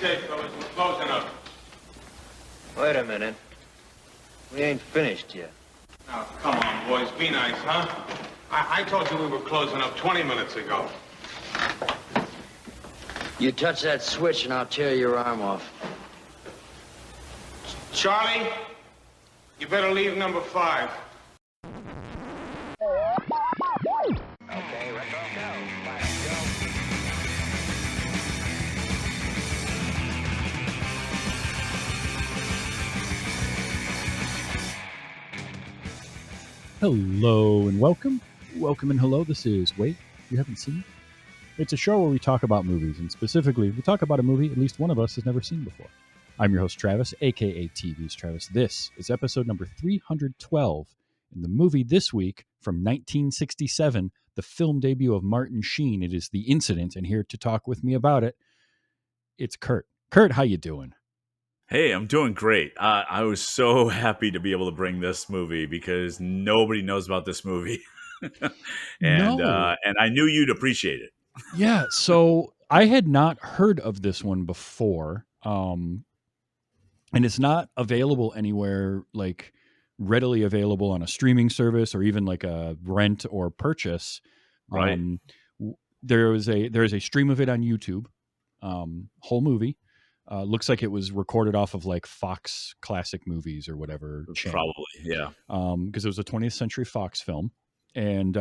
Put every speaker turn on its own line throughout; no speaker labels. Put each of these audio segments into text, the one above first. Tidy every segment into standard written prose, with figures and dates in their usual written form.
safe, fellas. We're closing up.
Wait a minute. We ain't finished yet.
Now, come on, boys. Be nice, huh? I told you we were closing up 20 minutes ago.
You touch that switch and I'll tear your arm off.
Charlie, you better leave number 5.
Okay, let's all go. Let's go.
Hello and welcome. Welcome and hello. This is Wait, You Haven't Seen It? It's a show where we talk about movies, and specifically, we talk about a movie at least one of us has never seen before. I'm your host, Travis, aka TV's Travis. This is episode number 312, and the movie this week from 1967, the film debut of Martin Sheen. It is The Incident, and here to talk with me about it, it's Kurt. Kurt, how you doing?
Hey, I'm doing great. I was so happy to be able to bring this movie because nobody knows about this movie, and I knew you'd appreciate it.
Yeah, so I had not heard of this one before, and it's not available anywhere like readily available on a streaming service or even like a rent or purchase.
Right.
There is a stream of it on YouTube, whole movie. Looks like it was recorded off of like Fox Classic Movies or whatever channel.
Probably, yeah.
Because it was a 20th Century Fox film, and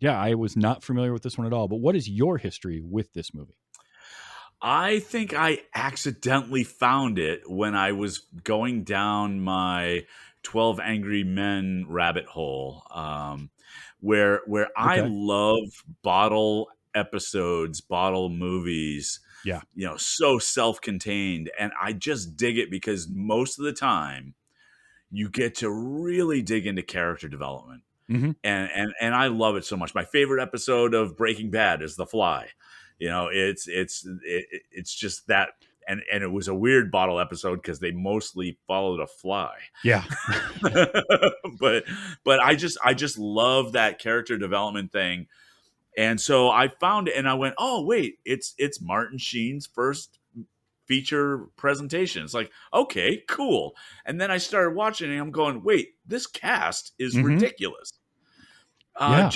yeah, I was not familiar with this one at all. But what is your history with this movie?
I think I accidentally found it when I was going down my 12 Angry Men rabbit hole, where I love bottle episodes, bottle movies.
Yeah.
So self-contained. And I just dig it because most of the time you get to really dig into character development.
Mm-hmm.
And I love it so much. My favorite episode of Breaking Bad is The Fly. It's just that. And it was a weird bottle episode because they mostly followed a fly.
Yeah.
but I just love that character development thing. And so I found it and I went, oh, wait, it's Martin Sheen's first feature presentation. It's like, okay, cool. And then I started watching and I'm going, wait, this cast is ridiculous.
Yeah.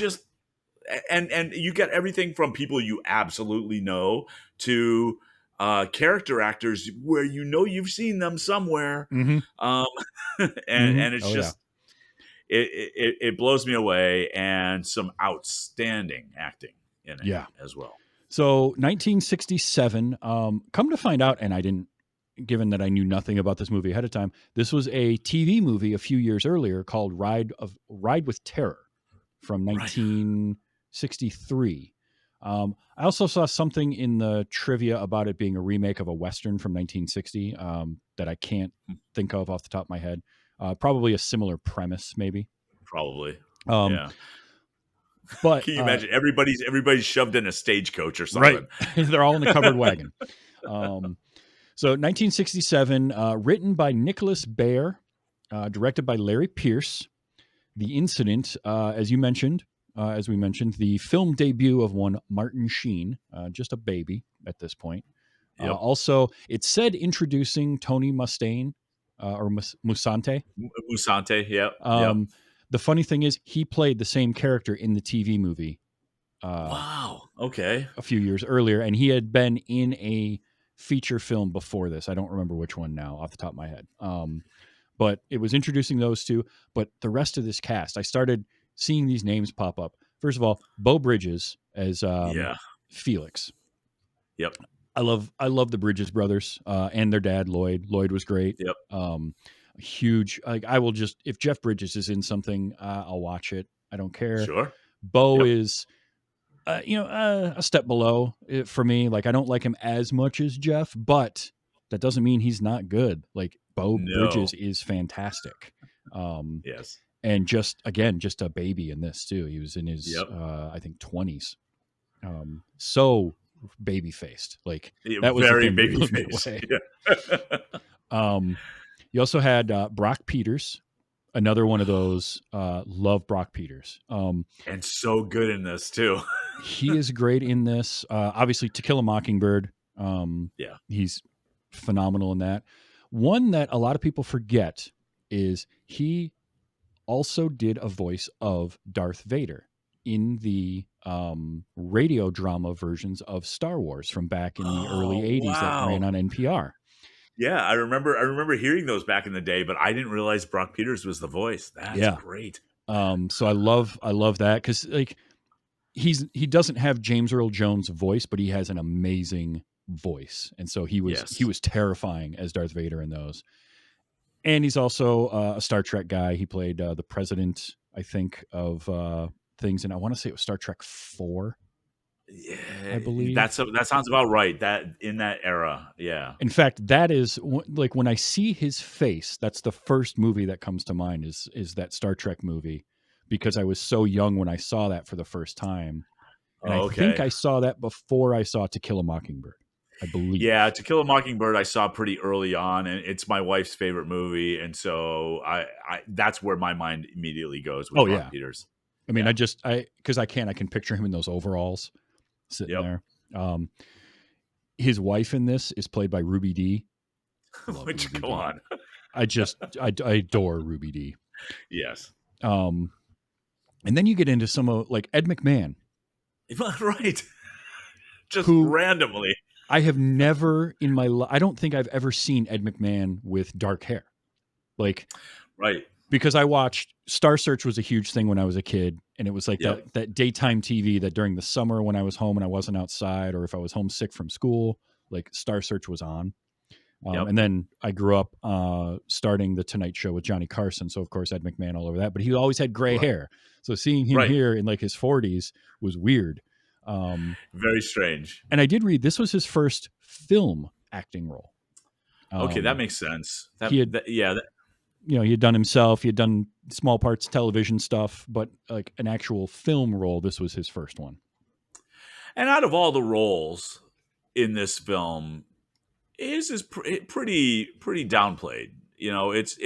And you get everything from people you absolutely know to character actors where you've seen them somewhere. And it's just it blows me away, and some outstanding acting in it as well.
So 1967, come to find out, and I didn't, given that I knew nothing about this movie ahead of time, this was a TV movie a few years earlier called Ride with Terror from 1963. I also saw something in the trivia about it being a remake of a Western from 1960 that I can't think of off the top of my head. Probably a similar premise, maybe.
Probably.
Yeah. But
can you imagine everybody's shoved in a stagecoach or something?
Right. They're all in the covered wagon. So 1967, written by Nicholas Baer, directed by Larry Pierce. The Incident, as we mentioned, the film debut of one Martin Sheen, just a baby at this point.
Yep.
Also, it said introducing Tony Mustain or Musante.
Musante, yeah.
The funny thing is, he played the same character in the TV movie.
Wow. Okay.
A few years earlier, and he had been in a feature film before this. I don't remember which one now off the top of my head. But it was introducing those two. But the rest of this cast, I started seeing these names pop up. First of all, Beau Bridges as Felix.
Yep.
I love the Bridges brothers and their dad Lloyd. Lloyd was great.
Yep.
Huge. Like, I will just, if Jeff Bridges is in something, I'll watch it. I don't care.
Sure.
Beau is, a step below it for me. Like, I don't like him as much as Jeff, but that doesn't mean he's not good. Like, Beau Bridges is fantastic.
Yes.
And just a baby in this too. He was in his, I think 20s. So baby faced, like that was
very baby faced.
Yeah. You also had Brock Peters, another one of those. Love Brock Peters.
And so good in this too.
He is great in this. Obviously, To Kill a Mockingbird. He's phenomenal in that. One that a lot of people forget is he also did a voice of Darth Vader in the radio drama versions of Star Wars from back in the early
Oh,
80s that ran
wow.
on NPR.
Yeah, I remember hearing those back in the day, but I didn't realize Brock Peters was the voice. That's
Yeah.
great.
So I love that because like he doesn't have James Earl Jones' voice, but he has an amazing voice, and so he
Yes.
was terrifying as Darth Vader in those. And he's also a Star Trek guy. He played the president, I think, of things, and I want to say it was Star Trek 4,
Yeah,
I believe.
that sounds about right. That in that era, yeah.
In fact, that is like when I see his face, that's the first movie that comes to mind is that Star Trek movie, because I was so young when I saw that for the first time. And I
Oh,
think
okay.
I saw that before I saw To Kill a Mockingbird, I believe.
Yeah, To Kill a Mockingbird I saw pretty early on, and it's my wife's favorite movie, and so I that's where my mind immediately goes with
Oh
Brock
yeah.
Peters.
I mean,
Yeah.
because I can picture him in those overalls sitting
Yep.
there. His wife in this is played by Ruby Dee. Love
Which
Ruby
go
Dee.
on.
I adore Ruby Dee.
Yes.
And then you get into some of like Ed McMahon,
Right. Just
who
randomly.
I have never in my life. I don't think I've ever seen Ed McMahon with dark hair, like
Right.
because I watched Star Search was a huge thing when I was a kid, and it was like
Yep.
that daytime TV that during the summer when I was home and I wasn't outside, or if I was homesick from school, like Star Search was on.
Yep.
And then I grew up starting the Tonight Show with Johnny Carson, so of course Ed McMahon all over that. But he always had gray
Right.
hair, so seeing him
Right.
here in like his 40s was weird.
Very strange.
And I did read this was his first film acting role.
Okay, that makes sense.
He had,
Yeah.
he had done himself. He had done small parts television stuff, but like an actual film role, this was his first one.
And out of all the roles in this film, his is pretty downplayed. It's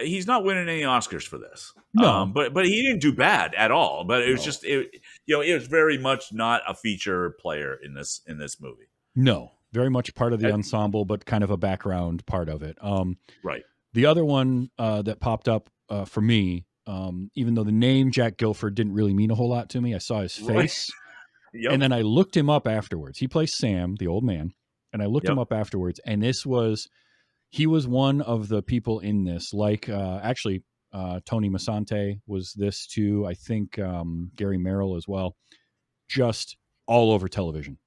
he's not winning any Oscars for this.
No.
But he didn't do bad at all. But it was
No.
just it was very much not a feature player in this movie.
No, very much part of the ensemble, but kind of a background part of it.
Right.
The other one that popped up for me, even though the name Jack Gilford didn't really mean a whole lot to me, I saw his face,
Yep.
and then I looked him up afterwards. He plays Sam, the old man, and I looked him up afterwards, and he was one of the people in this. Like actually, Tony Masante was this too. I think Gary Merrill as well. Just all over television.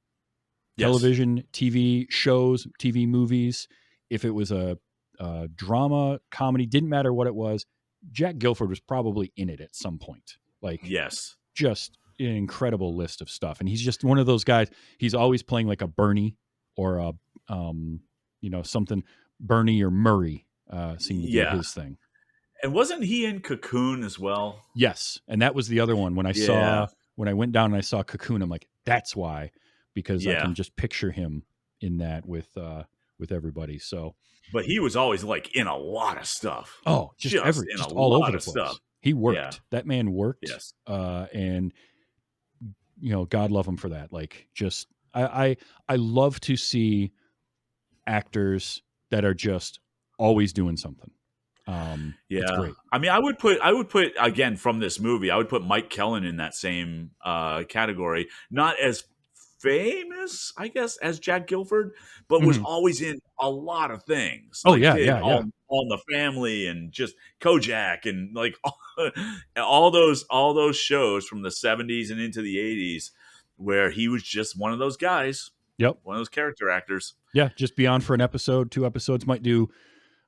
Yes.
Television, TV shows, TV movies. If it was a drama, comedy, didn't matter what it was, Jack Gilford was probably in it at some point. Like,
yes,
just an incredible list of stuff. And he's just one of those guys. He's always playing like a Bernie or a, something. Bernie or Murray seemed to be his thing.
And wasn't he in Cocoon as well?
Yes, and that was the other one. When I went down and I saw Cocoon, I'm like, that's why. Because I can just picture him in that with everybody. So,
but he was always like in a lot of stuff.
Oh, just all over the place. Stuff. He worked. Yeah. That man worked.
Yes.
And God love him for that. Like, just I love to see actors that are just always doing something. It's great.
I mean, I would put again from this movie, I would put Mike Kellen in that same category. Not as famous, I guess, as Jack Gilford, but was always in a lot of things.
Oh, like
All in the Family and just Kojak and like all those shows from the 70s and into the 80s where he was just one of those guys.
Yep.
One of those character actors.
Yeah, just be on for an episode, 2 episodes, might do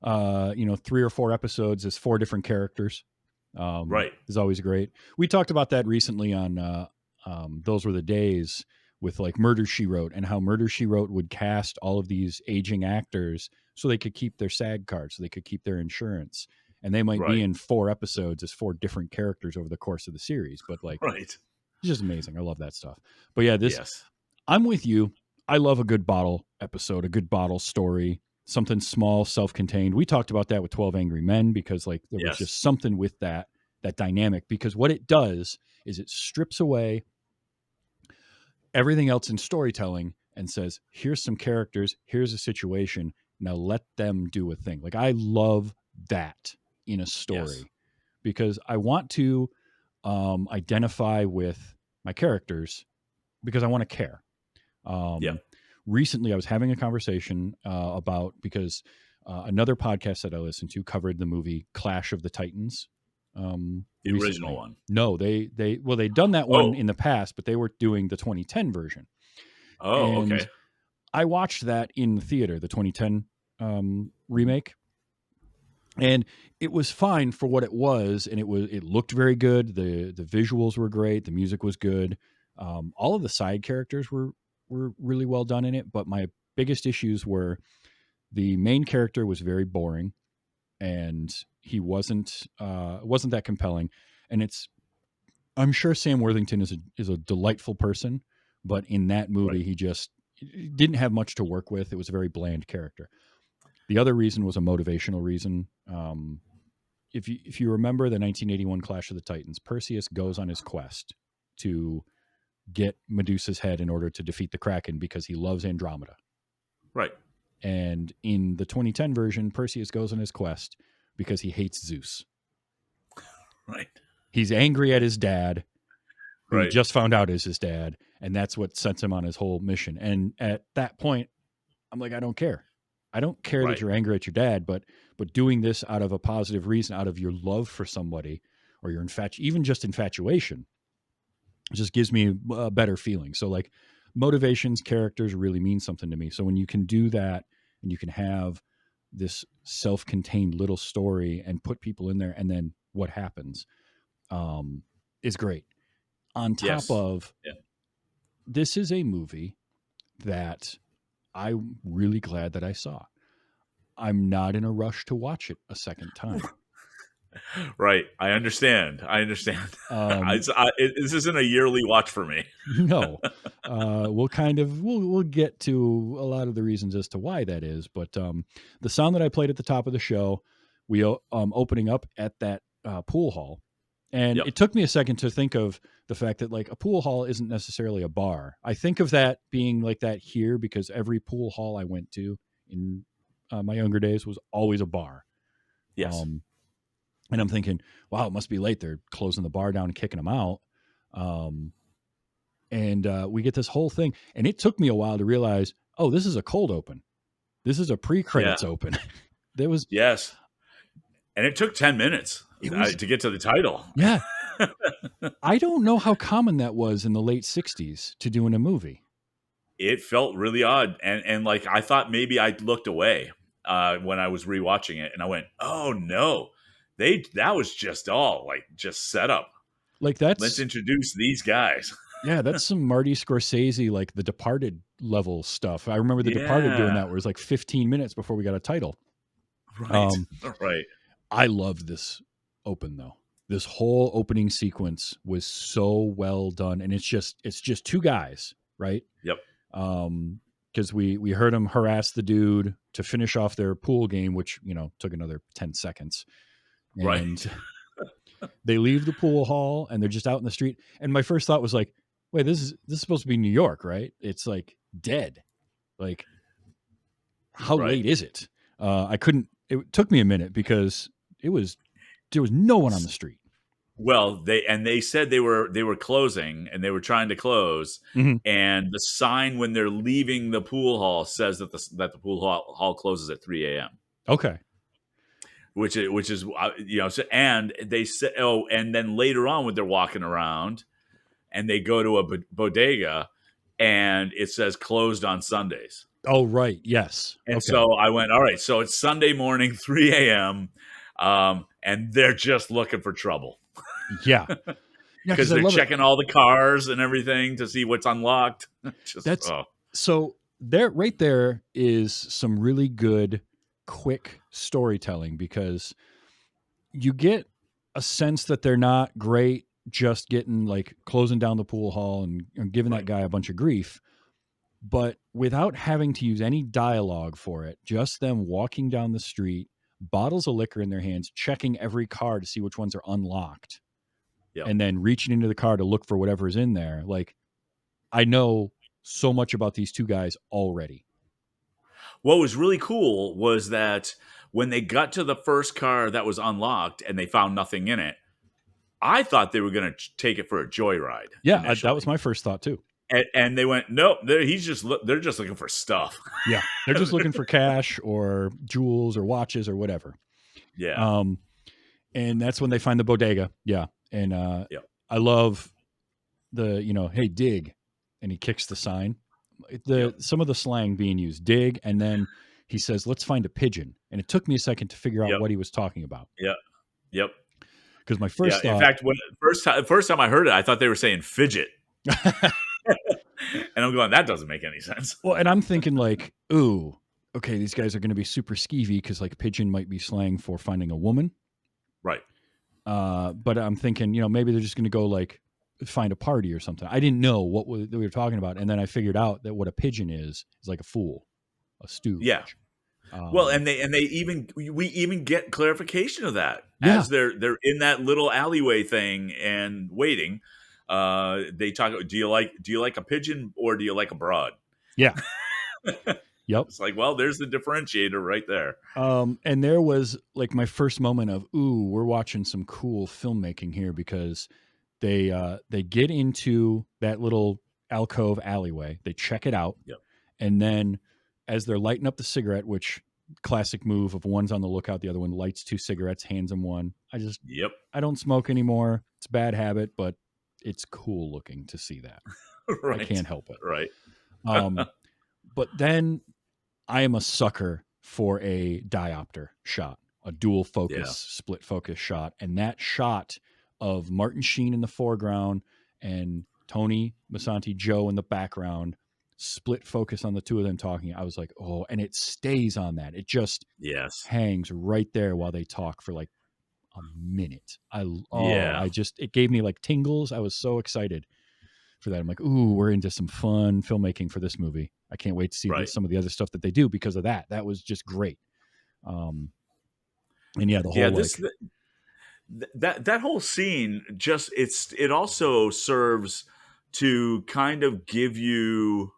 3 or 4 episodes as 4 different characters.
Right.
Is always great. We talked about that recently on Those Were the Days with like Murder, She Wrote, and how Murder, She Wrote would cast all of these aging actors so they could keep their SAG card, so they could keep their insurance. And they might be in 4 episodes as 4 different characters over the course of the series. But like, it's just amazing. I love that stuff. But yeah, I'm with you. I love a good bottle episode, a good bottle story, something small, self-contained. We talked about that with 12 Angry Men because like there was just something with that dynamic, because what it does is it strips away everything else in storytelling and says, here's some characters, here's a situation, now let them do a thing. Like, I love that in a story because I want to identify with my characters because I want to care. Recently, I was having a conversation about, because another podcast that I listened to covered the movie Clash of the Titans.
The
recently.
original one.
No, they'd done that one in the past, but they were doing the 2010 version.
Oh,
And
okay.
I watched that in the theater, the 2010 remake. And it was fine for what it was, and it looked very good. The visuals were great, the music was good. All of the side characters were really well done in it, but my biggest issues were the main character was very boring, and he wasn't that compelling. And I'm sure Sam Worthington is a delightful person, but in that movie he just didn't have much to work with. It was a very bland character. The other reason was a motivational reason. If you remember the 1981 Clash of the Titans, Perseus goes on his quest to get Medusa's head in order to defeat the Kraken because he loves Andromeda.
Right.
And in the 2010 version, Perseus goes on his quest because he hates Zeus.
Right.
He's angry at his dad, who he
Right.
just found out is his dad, and that's what sets him on his whole mission. And at that point, I'm like, I don't care. I don't care that you're angry at your dad, but doing this out of a positive reason, out of your love for somebody, or your even just infatuation, just gives me a better feeling. So like, motivations, characters really mean something to me. So when you can do that and you can have this self-contained little story and put people in there, and then what happens is great. On top of, this is a movie that I'm really glad that I saw. I'm not in a rush to watch it a second time.
Right. I understand. This isn't a yearly watch for me.
No. We'll get to a lot of the reasons as to why that is. But the sound that I played at the top of the show, we opening up at that pool hall. And it took me a second to think of the fact that, like, a pool hall isn't necessarily a bar. I think of that being like that here because every pool hall I went to in my younger days was always a bar.
Yes.
And I'm thinking, wow, it must be late. They're closing the bar down and kicking them out. And we get this whole thing. And it took me a while to realize, oh, this is a cold open. This is a pre-credits open. There was...
Yes. And it took 10 minutes to get to the title.
Yeah. I don't know how common that was in the late 60s to do in a movie.
It felt really odd. And like, I thought maybe I looked away when I was rewatching it. And I went, oh, no. That was just all, like, just set up.
Like,
let's introduce these guys.
Yeah, that's some Marty Scorsese, like The Departed level stuff. I remember The Departed doing that, where it was like 15 minutes before we got a title.
Right. Right.
I loved this open, though. This whole opening sequence was so well done, and it's just two guys, right?
Yep.
Because we heard them harass the dude to finish off their pool game, which took another 10 seconds. And
right.
They leave the pool hall and they're just out in the street. And my first thought was like, wait, this is supposed to be New York, right? It's like dead. Like, how late is it? It took me a minute because there was no one on the street.
Well, they said they were closing and they were trying to close, and the sign when they're leaving the pool hall says that the pool hall closes at 3 a.m.
Okay.
Which is so, and they said, and then later on when they're walking around and they go to a bodega and it says closed on Sundays.
Oh, right. Yes.
And so I went, all right, so it's Sunday morning, 3 a.m. And they're just looking for trouble.
Yeah.
Because they're checking all the cars and everything to see what's unlocked.
So right there is some really good, quick storytelling, because you get a sense that they're not great just getting, like, closing down the pool hall and giving that guy a bunch of grief, but without having to use any dialogue for it, just them walking down the street, bottles of liquor in their hands, checking every car to see which ones are unlocked, and then reaching into the car to look for whatever's in there. Like, I know so much about these two guys already.
What was really cool was that when they got to the first car that was unlocked and they found nothing in it, I thought they were going to take it for a joyride.
Yeah, that was my first thought too.
And they went, nope. They're just looking for stuff.
Yeah, they're just looking for cash or jewels or watches or whatever.
Yeah.
And that's when they find the bodega. Yeah, and
Yep.
I love the hey, dig, and he kicks the sign. Some of the slang being used, dig, and then he says, let's find a pigeon. And it took me a second to figure out what he was talking about.
Yep.
Because my first thought,
in fact, when first time I heard it, I thought they were saying fidget. And I'm going, that doesn't make any sense.
Well, and I'm thinking like, ooh, okay, these guys are going to be super skeevy because like pigeon might be slang for finding a woman.
Right.
But I'm thinking, maybe they're just going to go like find a party or something. I didn't know what we were talking about. And then I figured out that what a pigeon is like a fool, a stooge.
Yeah. Well, and we even get clarification of that as they're in that little alleyway thing and waiting. They talk. Do you like a pigeon or do you like a broad?
Yeah. Yep.
It's like, well, there's the differentiator right there.
And there was like my first moment of, ooh, we're watching some cool filmmaking here because they get into that little alcove alleyway. They check it out.
Yep.
And then as they're lighting up the cigarette, which classic move of one's on the lookout, the other one lights 2 cigarettes, hands him one. I don't smoke anymore. It's a bad habit, but it's cool looking to see that.
Right.
I can't help it.
Right.
But then I am a sucker for a diopter shot, a dual focus, split focus shot. And that shot of Martin Sheen in the foreground and Tony Masanti Joe in the background, split focus on the two of them talking. I was like, oh, and it stays on that. It just hangs right there while they talk for like a minute. It gave me like tingles. I was so excited for that. I'm like, ooh, we're into some fun filmmaking for this movie. I can't wait to see some of the other stuff that they do because of that. That was just great. And the whole
that whole scene just it also serves to kind of give you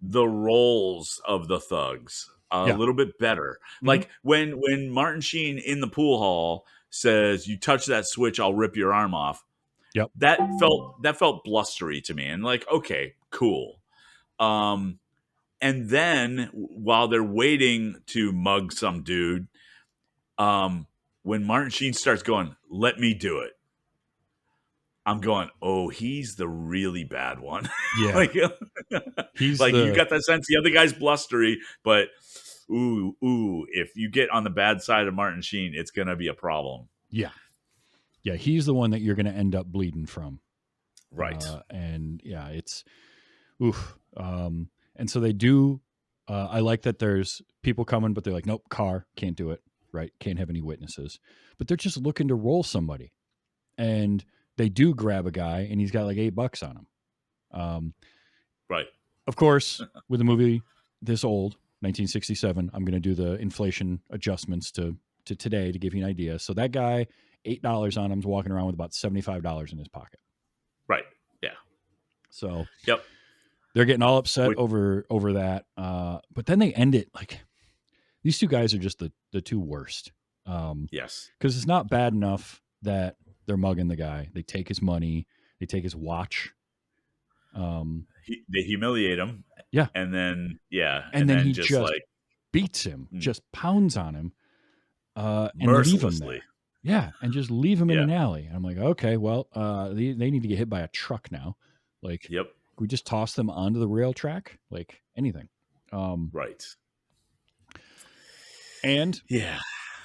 the roles of the thugs a little bit better. Mm-hmm. Like when Martin Sheen in the pool hall says, "You touch that switch, I'll rip your arm off."
Yep.
That felt blustery to me, and like, okay, cool. And then while they're waiting to mug some dude, when Martin Sheen starts going, "Let me do it," I'm going, oh, he's the really bad one.
Yeah.
Like you got that sense the other guy's blustery, but ooh, if you get on the bad side of Martin Sheen, it's going to be a problem.
Yeah. Yeah, he's the one that you're going to end up bleeding from.
Right.
And yeah, it's oof. And so they do I like that there's people coming, but they're like, nope, car, can't do it. Right? Can't have any witnesses. But they're just looking to roll somebody. And they do grab a guy, and he's got like $8 on him.
Right.
Of course, with a movie this old, 1967, I'm going to do the inflation adjustments to today to give you an idea. So that guy, $8 on him, is walking around with about $75 in his pocket.
Right. Yeah.
So
yep,
they're getting all upset over that. But then they end it like these two guys are just the two worst.
Yes,
because it's not bad enough that they're mugging the guy. They take his money. They take his watch.
They humiliate him.
Yeah.
And then,
And then he just like beats him, just pounds on him. And leave him there. Yeah. And just leave him in an alley. And I'm like, okay, well, they need to get hit by a truck now. Like,
yep.
We just toss them onto the rail track? Like anything.
Right.
And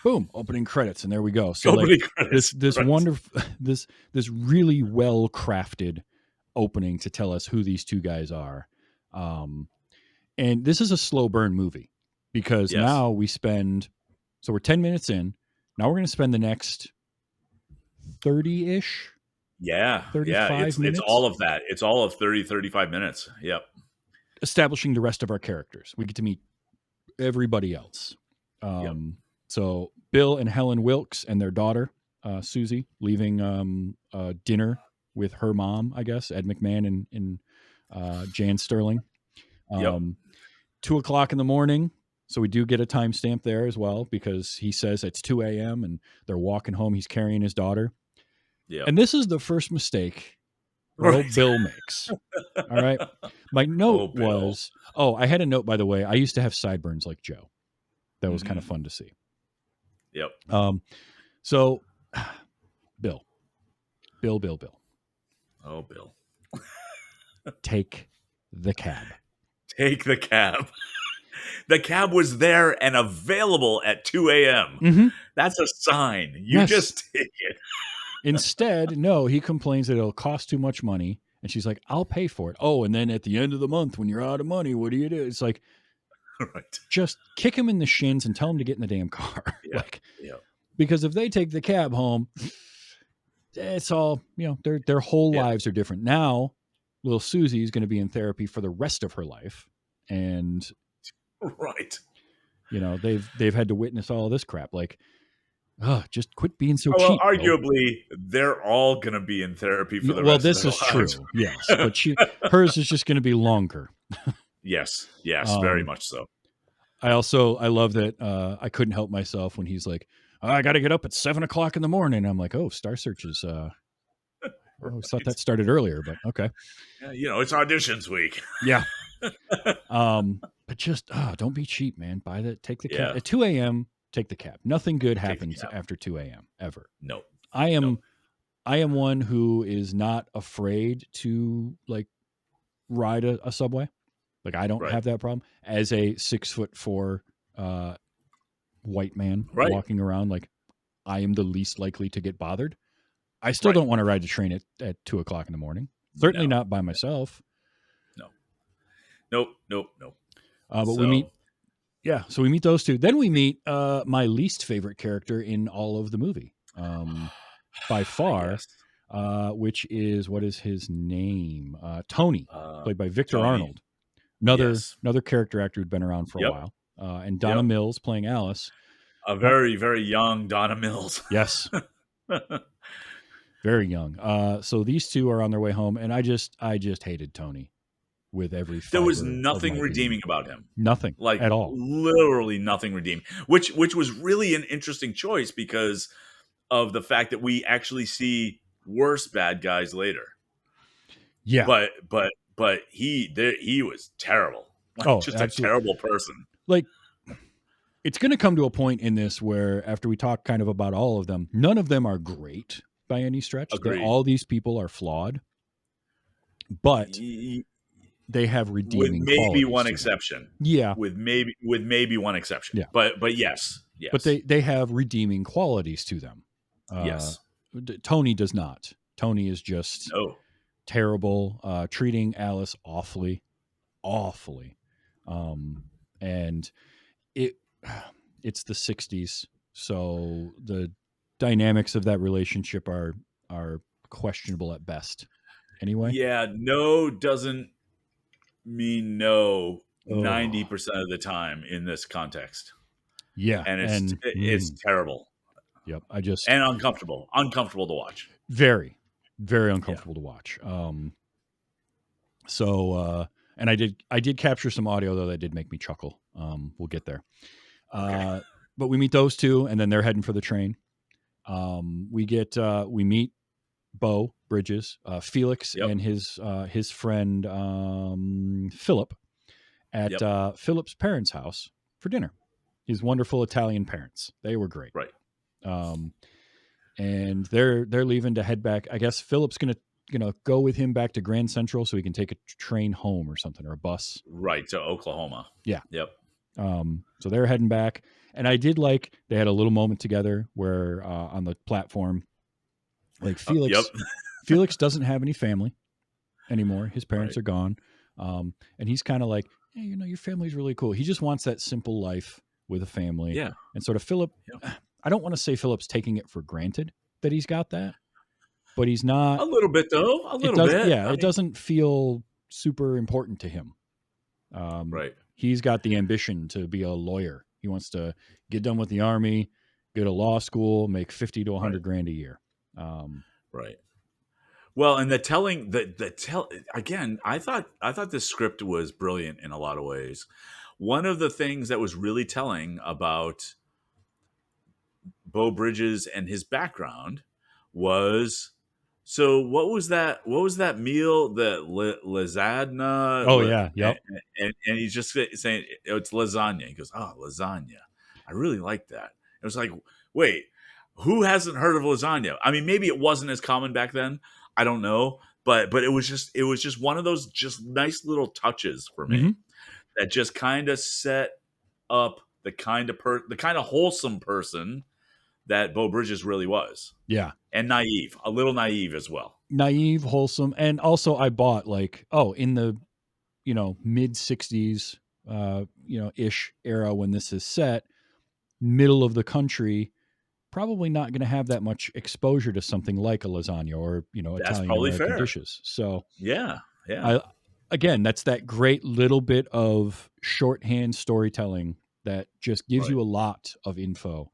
boom, opening credits, and there we go. So
opening
like
credits.
this wonderful, this really well crafted opening to tell us who these two guys are. And this is a slow burn movie because now we're 10 minutes in. Now we're going to spend the next 30-ish. 35 minutes.
It's all of that. It's all of 30, 35 minutes. Yep.
Establishing the rest of our characters. We get to meet everybody else. So Bill and Helen Wilkes and their daughter, Susie, leaving dinner with her mom, I guess, Ed McMahon and Jan Sterling.
Yep.
2:00 in the morning. So we do get a timestamp there as well, because he says it's 2 a.m. and they're walking home. He's carrying his daughter.
Yep.
And this is the first mistake that
Right.
old Bill makes. All right. My note
Bill.
was, I had a note, by the way. I used to have sideburns like Joe. That was kind of fun to see.
Yep.
So Bill.
Oh, Bill.
Take the cab.
Take the cab. The cab was there and available at 2 a.m.
Mm-hmm.
That's a sign. You
Yes.
just take it.
Instead, no, he complains that it'll cost too much money. And she's like, I'll pay for it. Oh, and then at the end of the month, when you're out of money, what do you do? It's like,
Right.
just kick him in the shins and tell him to get in the damn car.
Yeah.
Because if they take the cab home, it's all, their whole lives are different. Now, little Susie is going to be in therapy for the rest of her life. And
right.
They've had to witness all this crap. Like, just quit being so
well,
cheap.
Arguably, they're all going to be in therapy for the rest
this
of their
is
lives.
true. Yes, but hers is just going to be longer.
Yes, very much so. I
love that. I couldn't help myself when he's like, I got to get up at 7:00 in the morning. I'm like, Star Search is. I always thought that started earlier, but okay.
Yeah, it's auditions week.
Yeah. But just don't be cheap, man. Take the cab at 2 a.m. Take the cab. Nothing good happens after 2 a.m. ever.
No.
I am one who is not afraid to like ride a subway. Like, I don't have that problem as a 6'4" white man walking around. Like, I am the least likely to get bothered. I still don't want to ride the train at 2:00 in the morning. Certainly not by myself.
No. Nope.
But we meet. Yeah, so we meet those two. Then we meet my least favorite character in all of the movie, by far, which is, what is his name? Tony, played by Victor Arnold. Another character actor who'd been around for a while. And Donna Mills playing Alice.
A very, very young Donna Mills.
Yes. Very young. So these two are on their way home, and I just hated Tony with every fiber.
There was nothing redeeming about him.
Nothing, like, at all.
Literally nothing redeeming. Which was really an interesting choice because of the fact that we actually see worse bad guys later.
Yeah.
But he was terrible. Just absolutely. A terrible person.
Like, it's going to come to a point in this where, after we talk kind of about all of them, none of them are great by any stretch. All these people are flawed, but they have redeeming
with maybe
qualities
one
to
exception.
them. Yeah,
with maybe one exception.
Yeah,
but yes.
But they have redeeming qualities to them.
Yes.
Tony does not. Tony is just terrible, treating Alice awfully, and it's the 60s, so the dynamics of that relationship are questionable at best. Anyway,
no doesn't mean no 90% of the time in this context.
Yeah,
and it's terrible.
Yep,
and uncomfortable to watch.
Very, very uncomfortable to watch. And I did capture some audio, though, that did make me chuckle. We'll get there. But we meet those two, and then they're heading for the train. We meet Beau Bridges, Felix, and his friend Philip at Philip's parents' house for dinner. His wonderful Italian parents. They were great.
Right.
And they're leaving to head back. I guess Philip's gonna go with him back to Grand Central so he can take a train home or something, or a bus.
Right, to Oklahoma.
Yeah.
Yep.
So they're heading back, and I did like they had a little moment together where on the platform, like Felix doesn't have any family anymore. His parents are gone, and he's kind of like, hey, your family's really cool. He just wants that simple life with a family.
Yeah.
And sort of Philip, I don't want to say Philip's taking it for granted that he's got that, but he's not.
A little bit, though. A little bit.
Yeah, it doesn't feel super important to him.
Right.
He's got the ambition to be a lawyer. He wants to get done with the Army, go to law school, make $50 to $100 grand a year.
Right. Well, and the tell again, I thought this script was brilliant in a lot of ways. One of the things that was really telling about Beau Bridges and his background was, so what was that meal, that lasagna,
Oh yeah, yep.
and he's just saying it's lasagna. He goes, oh, lasagna, I really like that. It was like, wait, who hasn't heard of lasagna? I mean, maybe it wasn't as common back then, I don't know, but it was just one of those just nice little touches for
Hmm.
me that just kind of set up the kind of wholesome person that Beau Bridges really was,
Yeah.
and naive, a little naive as well.
Naive, wholesome, and also I bought like, oh, in the mid 60s ish era when this is set, middle of the country, probably not going to have that much exposure to something like a lasagna or
That's
Italian
probably
American
fair.
dishes. So
Yeah, yeah,
I again, that's that great little bit of shorthand storytelling that just gives
right,
you a lot of info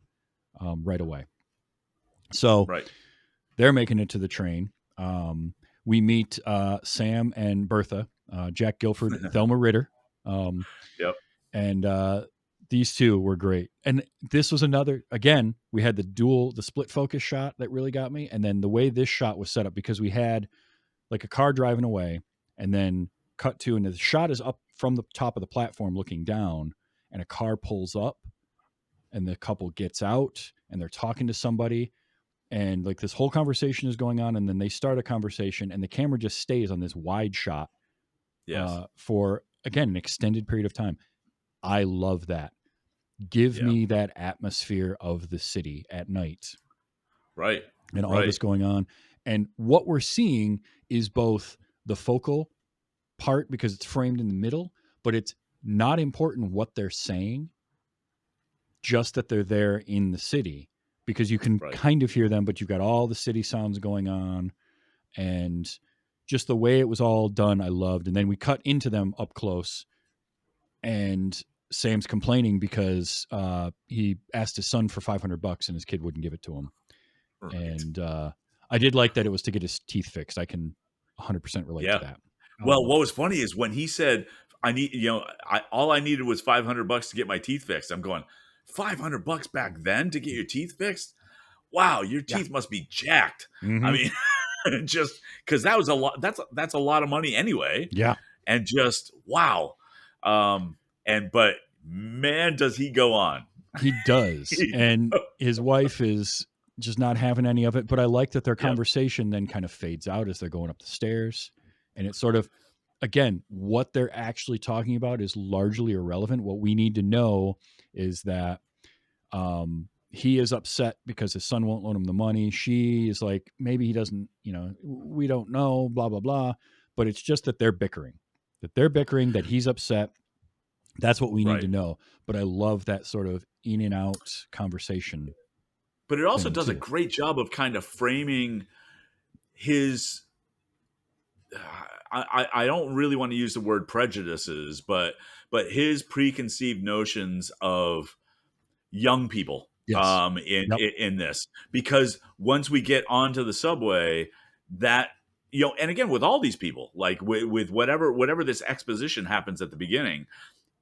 right away. So
right.
they're making it to the train. We meet Sam and Bertha, Jack Guilford, Thelma Ritter, um,
Yep.
and these two were great. And this was another. Again, we had the split focus shot that really got me, and then the way this shot was set up, because we had like a car driving away, and then cut to, and the shot is up from the top of the platform looking down, and a car pulls up, and the couple gets out, and they're talking to somebody, and like this whole conversation is going on, and then they start a conversation, and the camera just stays on this wide shot
Yes.
for again an extended period of time. I love that. Give
Yeah.
me that atmosphere of the city at night
Right.
and all
Right.
this going on. And what we're seeing is both the focal part, because it's framed in the middle, but it's not important what they're saying, just that they're there in the city, because you can
Right.
kind of hear them, but you've got all the city sounds going on, and just the way it was all done, I loved. And then we cut into them up close, and Sam's complaining because he asked his son for $500 and his kid wouldn't give it to him.
Right.
And I did like that it was to get his teeth fixed. I can 100% relate to
Yeah.
that.
Well, what was funny is when he said, "I need," all I needed was $500 to get my teeth fixed. I'm going, $500 back then to get your teeth fixed? Wow, your
Yeah.
teeth must be jacked. I
Mhm.
mean, just because that was a lot. That's a lot of money anyway.
Yeah,
And just wow. But man, does he go on.
he does. And his wife is just not having any of it. But I like that their
Yep.
conversation then kind of fades out as they're going up the stairs. And it's sort of, again, what they're actually talking about is largely irrelevant. What we need to know is that he is upset because his son won't loan him the money. She is like, maybe he doesn't, we don't know, blah, blah, blah. But it's just that they're bickering, that he's upset. That's what we need to
Right.
know. But I love that sort of in and out conversation
But it also
thing
does a
too.
great job of kind of framing his. I don't really want to use the word prejudices, but his preconceived notions of young people
Yes. Yep.
in this, because once we get onto the subway, that and again with all these people, like with whatever this exposition happens at the beginning,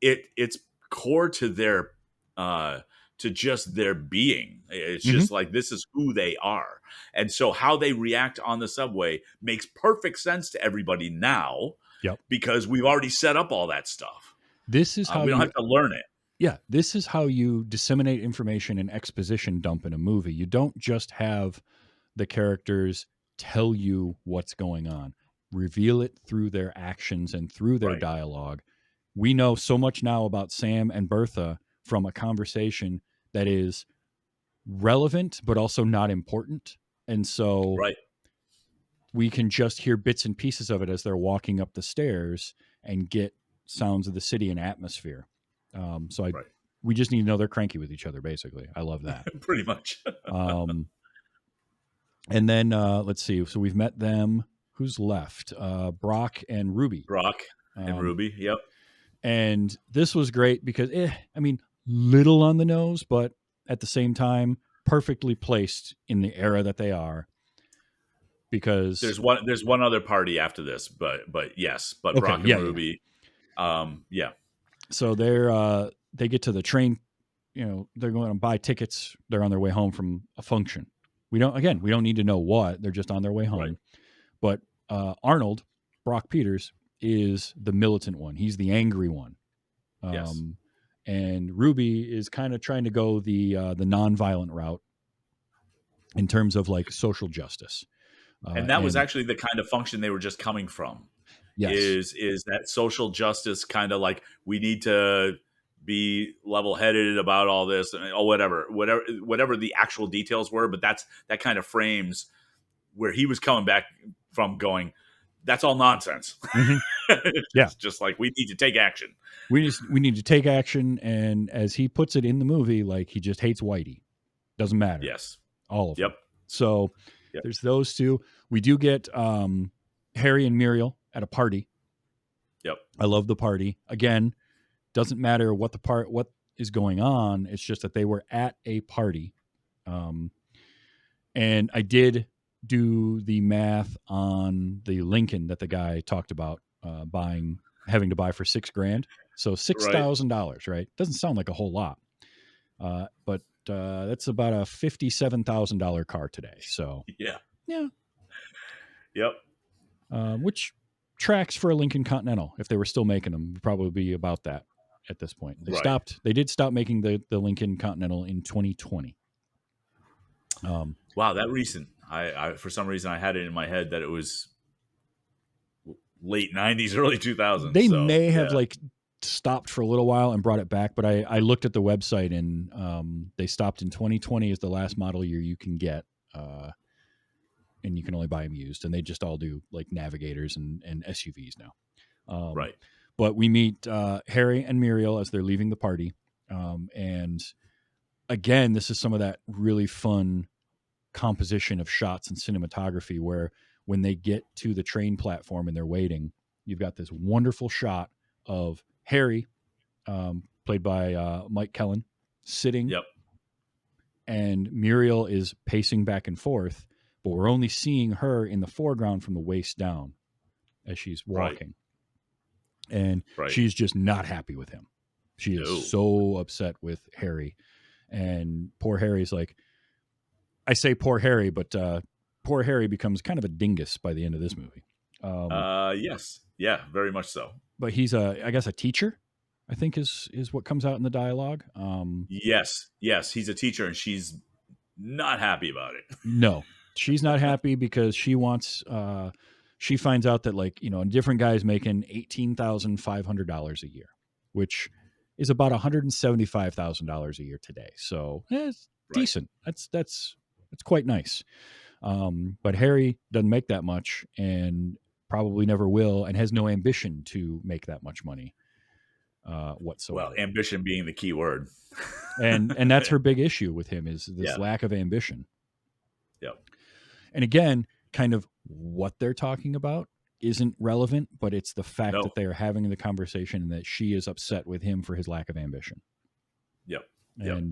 it's core to their to just their being. It's
Hmm.
just like this is who they are, and so how they react on the subway makes perfect sense to everybody now
Yep.
because we've already set up all that stuff.
This is how
We don't
you
have to learn it.
Yeah, this is how you disseminate information and exposition dump in a movie. You don't just have the characters tell you what's going on. Reveal it through their actions and through their
Right.
dialogue. We know so much now about Sam and Bertha from a conversation that is relevant but also not important. And so
Right.
we can just hear bits and pieces of it as they're walking up the stairs and get sounds of the city and atmosphere.
Right.
We just need to know they're cranky with each other. Basically, I love that.
Pretty much.
Um, and then let's see. So we've met them. Who's left? Brock and Ruby.
Brock and
Um,
Ruby. Yep.
and this was great because, I mean, little on the nose, but at the same time, perfectly placed in the era that they are. because
There's one other party after this, but yes, but
okay,
Brock and Ruby, yeah,
So they get to the train, they're going to buy tickets. They're on their way home from a function. We don't need to know what. They're just on their way home.
Right.
But Arnold, Brock Peters, is the militant one. He's the angry one.
Yes.
And Ruby is kind of trying to go the nonviolent route in terms of like social justice.
And that was actually the kind of function they were just coming from.
Yes.
Is that social justice kind of like we need to be level-headed about all this or whatever the actual details were, but that kind of frames where he was coming back from going, that's all nonsense.
Mm-hmm. Yeah.
Just like we need to take action.
We need to take action, and as he puts it in the movie, like he just hates Whitey. Doesn't matter.
Yes.
All of them.
Yep.
So there's those two. We do get Harry and Muriel at a party.
Yep.
I love the party. Again, doesn't matter what is going on. It's just that they were at a party. And I did do the math on the Lincoln that the guy talked about having to buy for $6,000. So $6,000, right? Doesn't sound like a whole lot. But that's about a $57,000 car today. So
yeah.
Yep. Which tracks for a Lincoln Continental. If they were still making them, would probably be about that at this point. They did stop making the Lincoln Continental in 2020.
Wow, that recent. I for some reason I had it in my head that it was late 90s, early 2000s.
They may have stopped for a little while and brought it back, but I looked at the website and they stopped in 2020 is the last model year you can get. And you can only buy them used, and they just all do like Navigators and SUVs now.
Right.
But we meet Harry and Muriel as they're leaving the party. And again, this is some of that really fun composition of shots and cinematography where when they get to the train platform and they're waiting, you've got this wonderful shot of Harry, played by Mike Kellen, sitting.
Yep.
And Muriel is pacing back and forth, but we're only seeing her in the foreground from the waist down as she's walking. Right. And she's just not happy with him. She is so upset with Harry. And poor Harry's like, I say poor Harry, but poor Harry becomes kind of a dingus by the end of this movie.
Yes. Yeah, very much so.
But he's I guess a teacher, I think is what comes out in the dialogue.
Yes, he's a teacher, and she's not happy about it.
No, she's not happy because she wants. She finds out that a different guy is making $18,500 a year, which is about $175,000 a year today. So it's decent. That's quite nice. But Harry doesn't make that much, and probably never will, and has no ambition to make that much money whatsoever.
Well, ambition being the key word.
and that's her big issue with him is this lack of ambition.
Yep.
And again, kind of what they're talking about isn't relevant, but it's the fact that they are having the conversation and that she is upset with him for his lack of ambition.
Yep.
And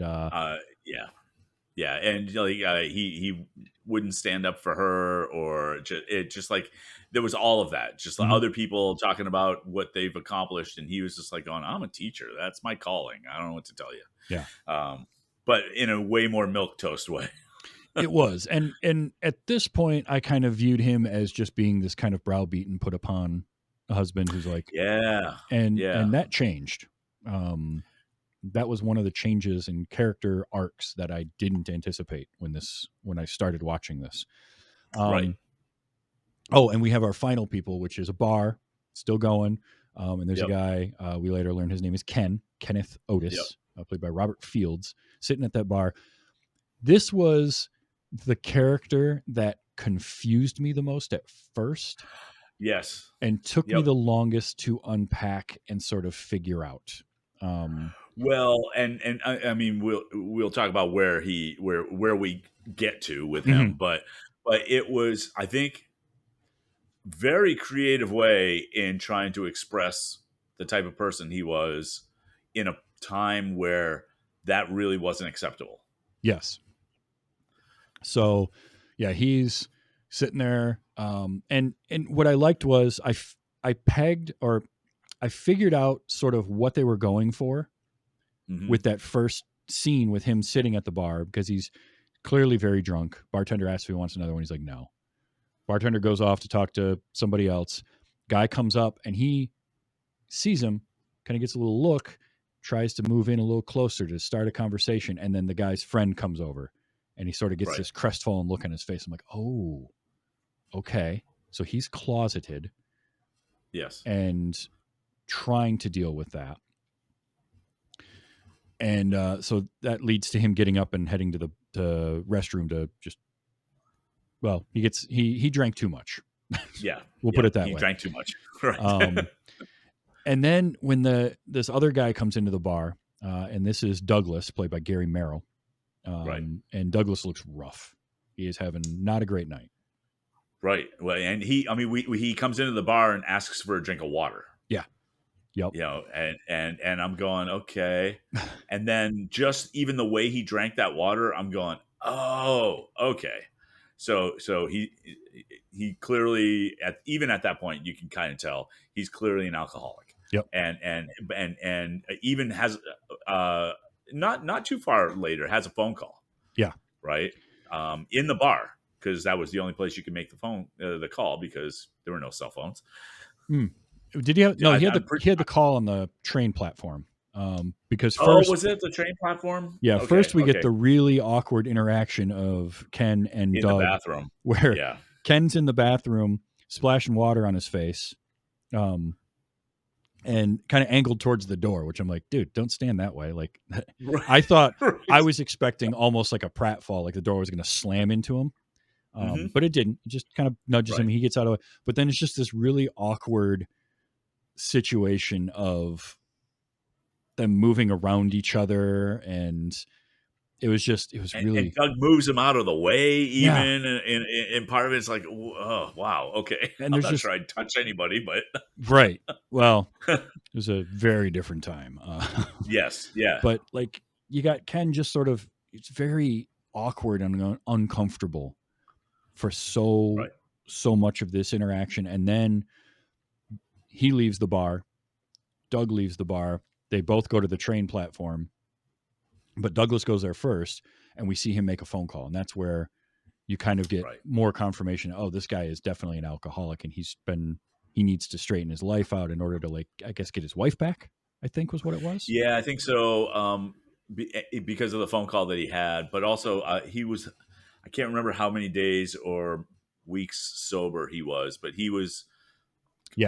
yeah, and he wouldn't stand up for her, or just like there was all of that, just like other people talking about what they've accomplished, and he was just like going, "I'm a teacher. That's my calling. I don't know what to tell you."
Yeah.
But in a way more milquetoast way.
It was, and at this point, I kind of viewed him as just being this kind of browbeaten, put upon husband who's like, and that changed. That was one of the changes in character arcs that I didn't anticipate when I started watching this.
Right.
Oh, and we have our final people, which is a bar still going. And there's a guy, we later learn his name is Kenneth Otis, played by Robert Fields, sitting at that bar. This was the character that confused me the most at first.
Yes.
And took me the longest to unpack and sort of figure out.
Well, and I mean, we'll talk about where we get to with him, but it was, I think, very creative way in trying to express the type of person he was in a time where that really wasn't acceptable.
Yes. So, yeah, he's sitting there. And what I liked was I pegged, or I figured out sort of what they were going for
Mhm.
with that first scene with him sitting at the bar, because he's clearly very drunk. Bartender asks if he wants another one. He's like, no. Bartender goes off to talk to somebody else. Guy comes up and he sees him, kind of gets a little look, tries to move in a little closer to start a conversation. And then the guy's friend comes over and he sort of gets
Right.
this crestfallen look on his face. I'm like, oh, okay. So he's closeted
Yes.
and trying to deal with that. And so that leads to him getting up and heading to the restroom to just, well, he drank too much.
Yeah.
We'll put it that
he
way.
drank too much. Right.
And then when this other guy comes into the bar, and this is Douglas, played by Gary Merrill,
Right.
and Douglas looks rough. He is having not a great night.
Right. Well, and he comes into the bar and asks for a drink of water.
Yeah. Yep.
You know, and I'm going, okay. And then just even the way he drank that water, I'm going, oh, okay. So he clearly even at that point you can kind of tell he's clearly an alcoholic.
Yep.
And even has not too far later has a phone call.
Yeah.
Right. In the bar, because that was the only place you could make the call, because there were no cell phones.
Did he have? No, he had the
I'm
call on the train platform. Because
Oh,
first,
was it the train platform?
yeah,
Okay,
first we get
okay.
the really awkward interaction of Ken and
In the
Doug,
bathroom.
where
Yeah.
Ken's in the bathroom splashing water on his face, and kind of angled towards the door, which I'm like, dude, don't stand that way. Like, I thought I was expecting almost like a pratfall, like the door was going to slam into him. But it didn't. It just kind of nudges him. He gets out of it. But then it's just this really awkward situation of them moving around each other. And it was really.
And Doug moves him out of the way,
Yeah.
even. And part of it's like, oh, wow. Okay.
And
I'm
there's
not sure I'd touch anybody, but.
Right. Well, it was a very different time.
Yes. Yeah.
But like you got Ken just sort of, it's very awkward and uncomfortable for so much of this interaction. And then he leaves the bar. Doug leaves the bar. They both go to the train platform, but Douglas goes there first, and we see him make a phone call. And that's where you kind of get more confirmation. Oh, this guy is definitely an alcoholic, and he needs to straighten his life out in order to, like, I guess, get his wife back, I think was what it was.
Yeah, I think so. Because of the phone call that he had, but also he was, I can't remember how many days or weeks sober he was, but he was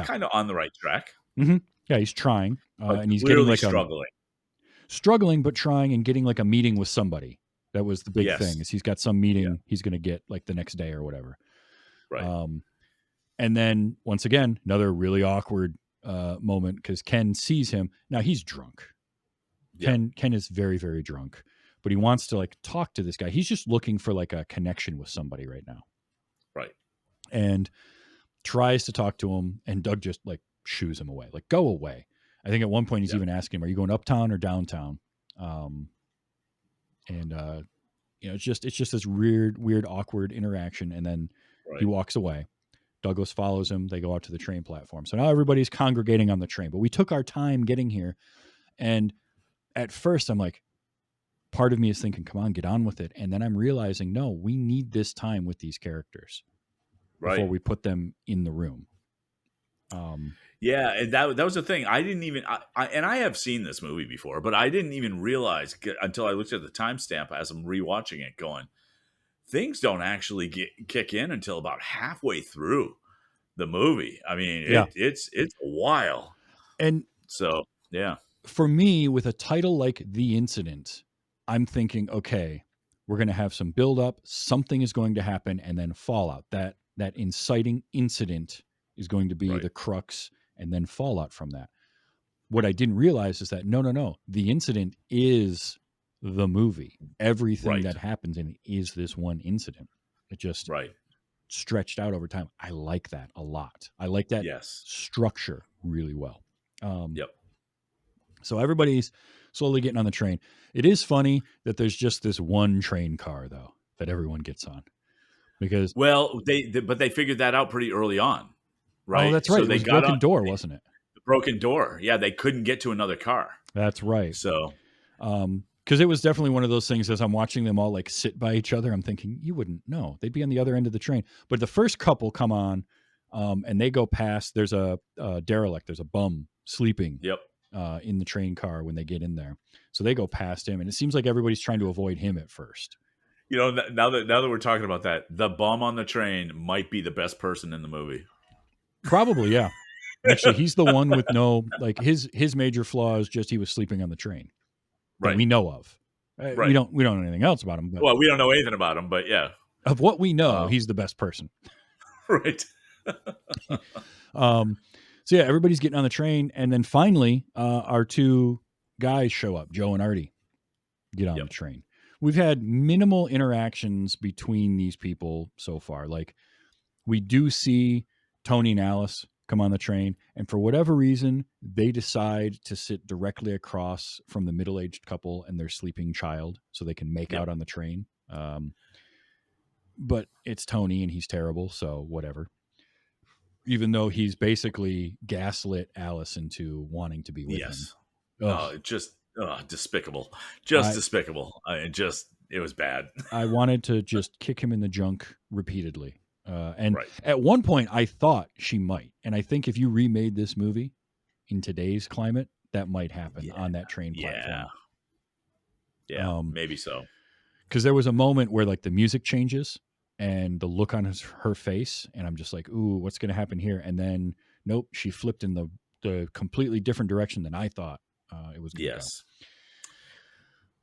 kind of on the right track.
Mm-hmm. Yeah, he's trying, and he's
clearly
getting like
struggling,
but trying and getting like a meeting with somebody. That was the big thing, is he's got some meeting he's going to get like the next day or whatever.
Right.
And then once again, another really awkward moment, because Ken sees him. Now he's drunk. Ken is very, very drunk, but he wants to like talk to this guy. He's just looking for like a connection with somebody right now.
Right.
And tries to talk to him, and Doug just like shoos him away, like, go away. I think at one point he's even asking him, are you going uptown or downtown? It's just this weird, awkward interaction. And then he walks away. Douglas follows him. They go out to the train platform. So now everybody's congregating on the train, but we took our time getting here. And at first I'm like, part of me is thinking, come on, get on with it. And then I'm realizing, no, we need this time with these characters before we put them in the room.
Yeah, and that was the thing. I didn't even, I have seen this movie before, but I didn't even realize until I looked at the timestamp as I'm rewatching it, going, things don't actually kick in until about halfway through the movie. I mean, it's a while.
And
so, yeah.
For me, with a title like The Incident, I'm thinking, okay, we're going to have some build up, something is going to happen, and then fallout. That inciting incident is going to be the crux, and then fallout from that. What I didn't realize is that no. The incident is the movie. Everything that happens in it is this one incident. It just stretched out over time. I like that a lot. I like that structure really well. So everybody's slowly getting on the train. It is funny that there's just this one train car, though, that everyone gets on. because
Well, but they figured that out pretty early on,
oh,
right?
that's right.
So
It
they
was a
got on
broken door, wasn't it?
the broken door. Yeah, they couldn't get to another car.
That's right.
So
Because it was definitely one of those things as I'm watching them all like sit by each other, I'm thinking, you wouldn't know. They'd be on the other end of the train. But the first couple come on and they go past, there's a derelict, there's a bum sleeping
yep.
in the train car when they get in there. So they go past him, and it seems like everybody's trying to avoid him at first.
You know, now that we're talking about that, the bum on the train might be the best person in the movie.
Probably, yeah. Actually, he's the one with no, like his major flaw is just he was sleeping on the train that
Right.
we know of.
Right.
We don't know anything else about him, but
Well, we don't know anything about him, but yeah.
of what we know, he's the best person.
Right.
So yeah, everybody's getting on the train, and then finally, our two guys show up. Joe and Artie get on the train. We've had minimal interactions between these people so far. Like we do see Tony and Alice come on the train, and for whatever reason, they decide to sit directly across from the middle-aged couple and their sleeping child, so they can make out on the train. But it's Tony, and he's terrible, so whatever. Even though he's basically gaslit Alice into wanting to be with him.
Just despicable. Just despicable. It was bad.
I wanted to just kick him in the junk repeatedly. And at one point, I thought she might. And I think if you remade this movie in today's climate, that might happen on that train platform.
Yeah, maybe so.
Because there was a moment where like the music changes and the look on her face, and I'm just like, ooh, what's going to happen here? And then, nope, she flipped in the completely different direction than I thought it was going to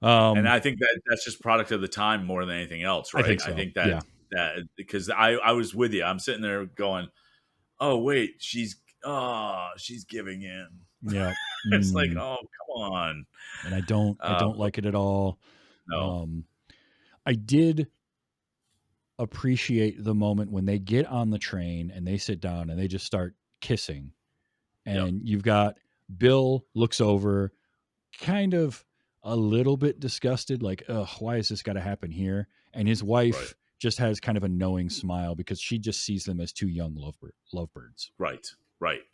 go.
And I think that's just product of the time more than anything else, right?
I think so.
I think that because I was with you. I'm sitting there going, oh, wait, she's giving in.
Yeah.
It's like, oh, come on.
And I don't like it at all.
No.
I did appreciate the moment when they get on the train and they sit down and they just start kissing. And you've got Bill looks over kind of a little bit disgusted, like, ugh, why has this got to happen here? And his wife just has kind of a knowing smile because she just sees them as two young lovebirds.
Right.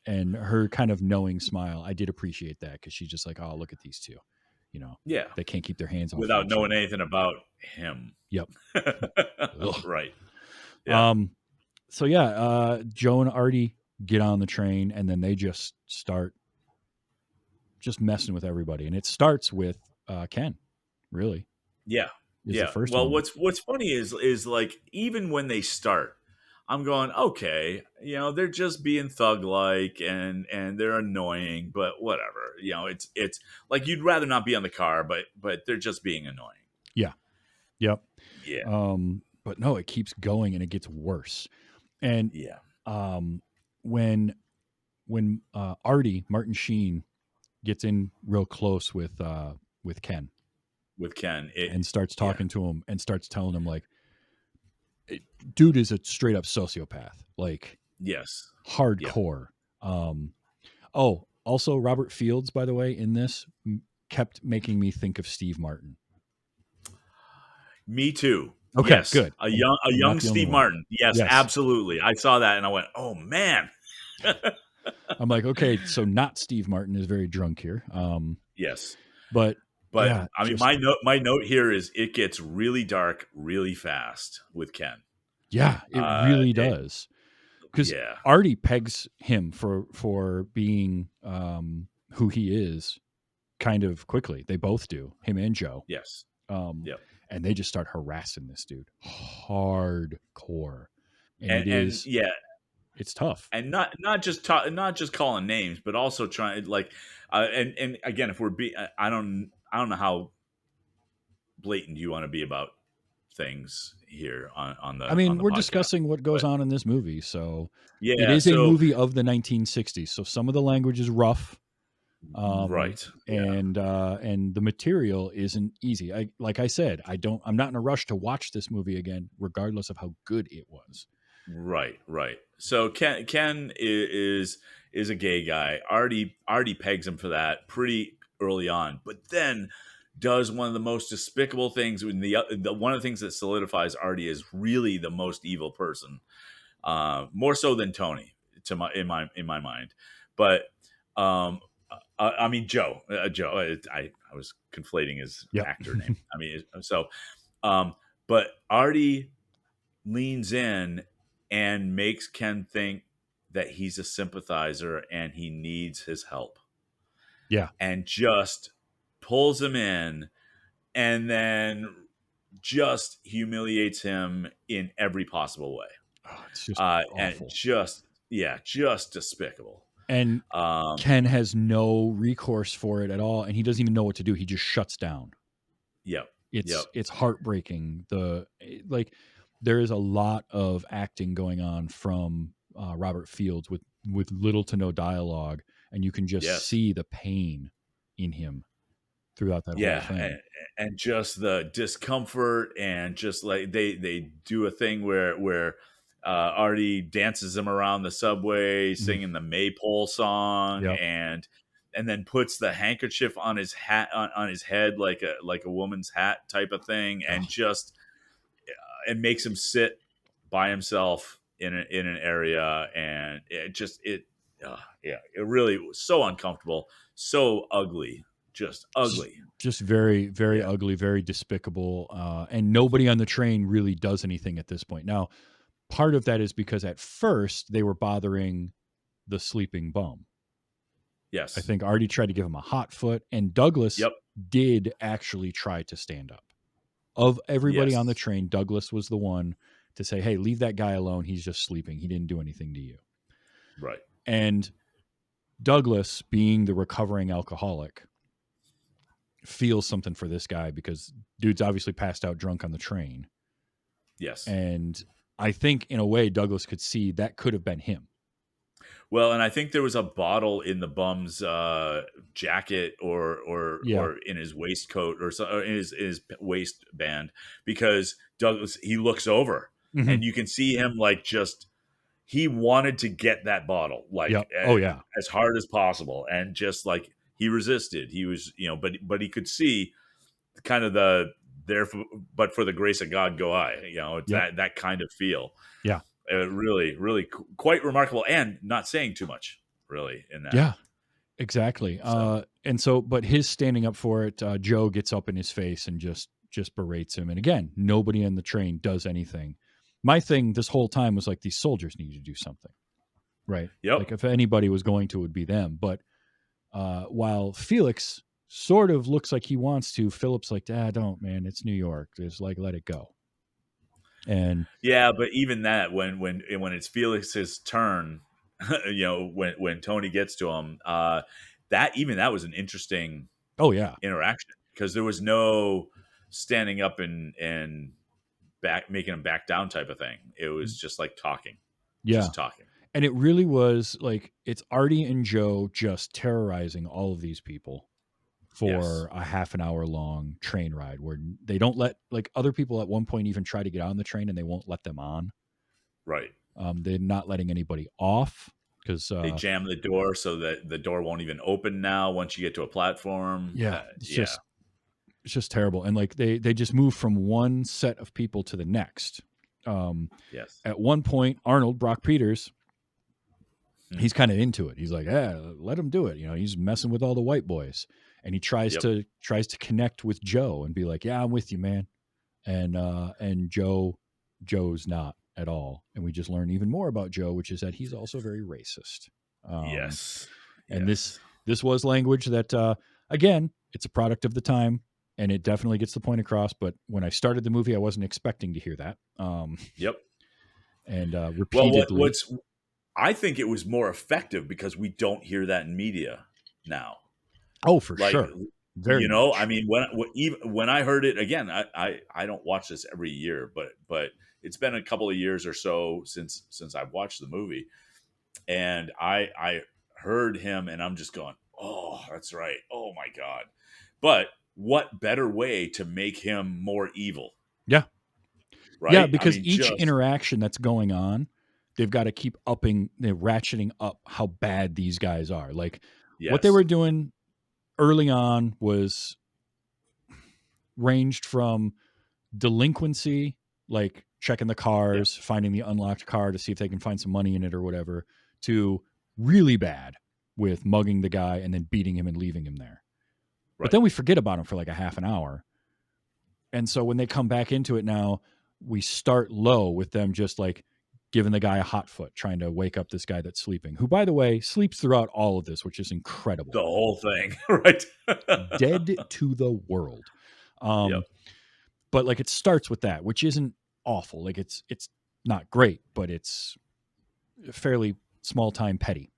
And her kind of knowing smile, I did appreciate that because she's just like, oh, look at these two. You know, they can't keep their hands off
without knowing anything about him.
Yep.
Right.
Yeah. So yeah, Joe and Artie get on the train, and then they just start just messing with everybody, and it starts with Ken. Really.
Yeah.
The first
well,
one.
what's funny is like even when they start, I'm going, okay, you know, they're just being thug like and they're annoying, but whatever. You know, it's like you'd rather not be on the car, but they're just being annoying.
Yeah. Yep.
Yeah.
But no, it keeps going and it gets worse. And when Artie, Martin Sheen, gets in real close with Ken. And starts talking to him and starts telling him like, dude is a straight up sociopath, like hardcore. Also Robert Fields, by the way, in this kept making me think of Steve Martin.
Me too.
Okay,
yes.
Good.
A young Steve Martin. Yes, absolutely. I saw that and I went, oh man.
I'm like, okay, so not Steve Martin is very drunk here.
Yes.
But
yeah, I mean, my note here is it gets really dark really fast with Ken.
Yeah, it really does. Because Artie pegs him for being who he is kind of quickly. They both do, him and Joe.
Yes.
And they just start harassing this dude hardcore. And it's tough.
And not just calling names, but also trying like and again, if we're I don't know how blatant you want to be about things here on the.
I mean, we're
podcast,
discussing what goes on in this movie, so
yeah,
it is a movie of the 1960s. So some of the language is rough,
right?
And the material isn't easy. Like I said, I'm not in a rush to watch this movie again, regardless of how good it was.
Right. So Ken is a gay guy. Artie pegs him for that pretty early on, but then does one of the most despicable things. When the one of the things that solidifies Artie as really the most evil person, more so than Tony, in my mind. But I mean Joe. I was conflating his
Yep.
actor name. I mean, but Artie leans in and makes Ken think that he's a sympathizer and he needs his help,
Yeah.
and just pulls him in, and then just humiliates him in every possible way.
Oh, it's just
And
awful.
just despicable.
And
Um,
Ken has no recourse for it at all, and he doesn't even know what to do. He just shuts down.
yep, yep,
It's heartbreaking. Like there is a lot of acting going on from Robert Fields with little to no dialogue, and you can just
yes,
see the pain in him throughout that whole
yeah,
thing.
and just the discomfort, and just like they do a thing where Artie dances him around the subway
Mm.
singing the Maypole song,
Yep.
and then puts the handkerchief on his hat on his head like a woman's hat type of thing,
Oh,
and just and makes him sit by himself in an area, and it really was so uncomfortable, so ugly, just ugly.
just very, very
Yeah.
ugly, very despicable. And nobody on the train really does anything at this point. Now, part of that is because at first they were bothering the sleeping bum. I
Yes.
think Artie tried to give him a hot foot, and Douglas
Yep.
did actually try to stand up. Of everybody on the
Yes.
train, Douglas was the one to say, "Hey, leave that guy alone. He's just sleeping. He didn't do anything to you."
Right.
And Douglas, being the recovering alcoholic, feels something for this guy because dude's obviously passed out drunk on the train.
Yes.
And I think in a way Douglas could see that could have been him.
Well, and I think there was a bottle in the bum's jacket,
Yeah.
or in his waistcoat, or in his waistband, because Douglas, he looks over,
Mm-hmm.
and you can see him like just he wanted to get that bottle like
Yep. Oh yeah.
as hard as possible, and just like he resisted. He was, but he could see kind of the there for, but for the grace of God go I. It's
Yep.
that kind of feel.
Yeah.
Really, really quite remarkable, and not saying too much, really, in that.
Yeah. Exactly.
So,
And so, but his standing up for it, Joe gets up in his face and just berates him. And again, nobody on the train does anything. My thing this whole time was like these soldiers need to do something, right?
yep,
Like if anybody was going to, it would be them. But while Felix sort of looks like he wants to, Philip's like, don't, man. It's New York. Just like let it go. And
yeah, but even that, when it's Felix's turn, when Tony gets to him, that was an interesting
oh yeah,
interaction, because there was no standing up and back making him back down type of thing. It was just like talking,
yeah.
just talking.
And it really was like it's Artie and Joe just terrorizing all of these people
Yes,
for a half an hour long train ride where they don't let like other people at one point even try to get on the train and they won't let them on.
right.
They're not letting anybody off because
They jam the door so that the door won't even open now once you get to a platform.
yeah,
Yeah.
it's just terrible. And like they just move from one set of people to the next.
Yes.
At one point, Arnold Brock Peters,
Hmm.
he's kind of into it. He's like, let him do it. He's messing with all the white boys, and he tries
Yep.
to connect with Joe and be like, yeah, I'm with you, man. And Joe's not at all. And we just learn even more about Joe, which is that he's also very racist.
Yes.
And
Yes.
this was language that again, it's a product of the time, and it definitely gets the point across. But when I started the movie, I wasn't expecting to hear that.
Yep.
And
Well,
repeatedly.
I think it was more effective because we don't hear that in media now.
Oh, for
Like,
sure. Very
I
much.
mean, even when I heard it again, I don't watch this every year, but it's been a couple of years or so since I've watched the movie, and I heard him, and I'm just going, oh, that's right, oh my God. But what better way to make him more evil,
Yeah. Yeah,
right? I
because
mean,
each
just
interaction that's going on, they've got to keep ratcheting up how bad these guys are. Like what they
yes,
were doing early on was ranged from delinquency, like checking the cars, finding the unlocked car to see if they can find some money in it or whatever, to really bad with mugging the guy and then beating him and leaving him there. But then we forget about him for like a half an hour. And so when they come back into it now, we start low with them just like giving the guy a hot foot, trying to wake up this guy that's sleeping, who, by the way, sleeps throughout all of this, which is incredible.
The whole thing, right?
Dead to the world. But like it starts with that, which isn't awful. Like it's not great, but it's fairly small time petty.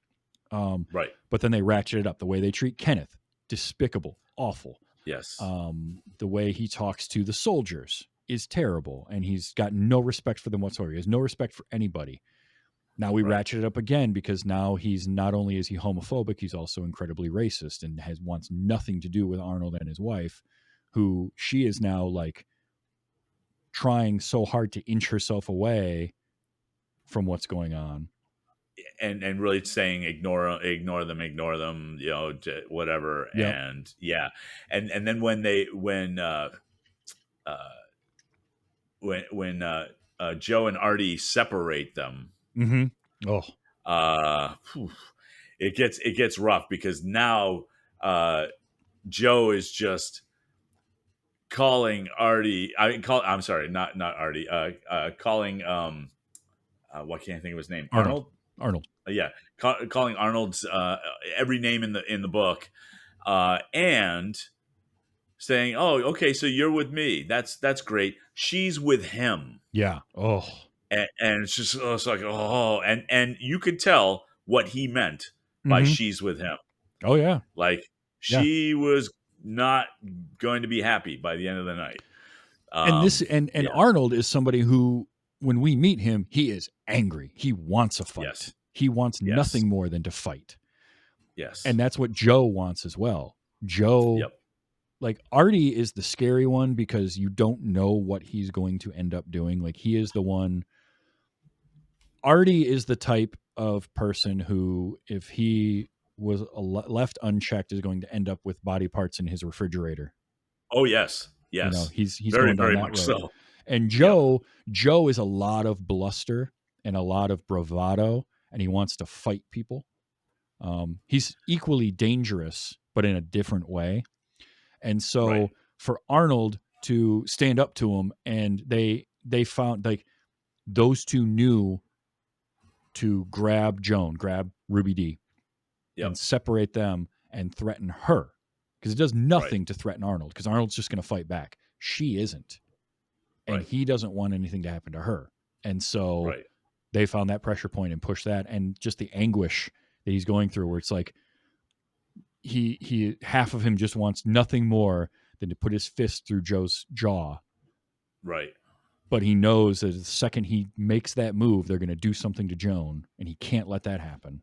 Right.
But then they ratchet it up. The way they treat Kenneth, despicable, awful.
Yes.
The way he talks to the soldiers is terrible, and he's got no respect for them whatsoever. He has no respect for anybody. Now we ratchet it up again because now he's not only is he homophobic, he's also incredibly racist and wants nothing to do with Arnold and his wife, who she is now like trying so hard to inch herself away from what's going on.
And really saying ignore them, you know, whatever.
Yep.
And yeah. And then when Joe and Artie separate them, it gets rough because now Joe is just calling Artie. I'm sorry, not Artie. Calling what can't I think of his name? Arnold. Yeah, calling Arnold's every name in the book, and saying, "Oh, okay, so you're with me. That's great. She's with him."
Yeah. Oh.
And it's just it's like and you could tell what he meant by she's with him.
Oh yeah.
Like she was not going to be happy by the end of the night.
And Arnold is somebody who, when we meet him, he is angry. He wants a fight.
Yes.
He wants nothing more than to fight.
Yes.
And that's what Joe wants as well. Joe, like Artie is the scary one because you don't know what he's going to end up doing. Like he is the one. Artie is the type of person who, if he was left unchecked, is going to end up with body parts in his refrigerator.
Oh yes. Yes.
You know, he's
very,
going down
very
that
much
road.
so.
And Joe is a lot of bluster and a lot of bravado, and he wants to fight people. He's equally dangerous, but in a different way. And so for Arnold to stand up to him, and they found like those two knew to grab Ruby Dee, and separate them and threaten her, because it does nothing to threaten Arnold, because Arnold's just going to fight back. She isn't. And he doesn't want anything to happen to her. And so they found that pressure point and pushed that, and just the anguish that he's going through, where it's like he half of him just wants nothing more than to put his fist through Joe's jaw.
Right.
But he knows that the second he makes that move, they're going to do something to Joan, and he can't let that happen.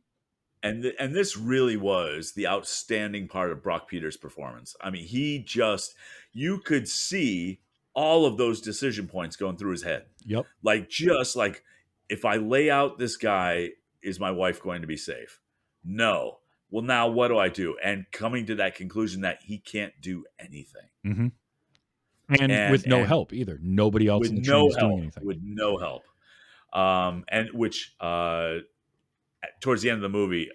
And this really was the outstanding part of Brock Peters' performance. I mean, you could see all of those decision points going through his head.
Yep.
Like, just like, if I lay out this guy, is my wife going to be safe? No. Well, now what do I do? And coming to that conclusion that he can't do anything.
Mm-hmm. And with no help either. Nobody else in the train is doing anything.
With no help. And which, towards the end of the movie,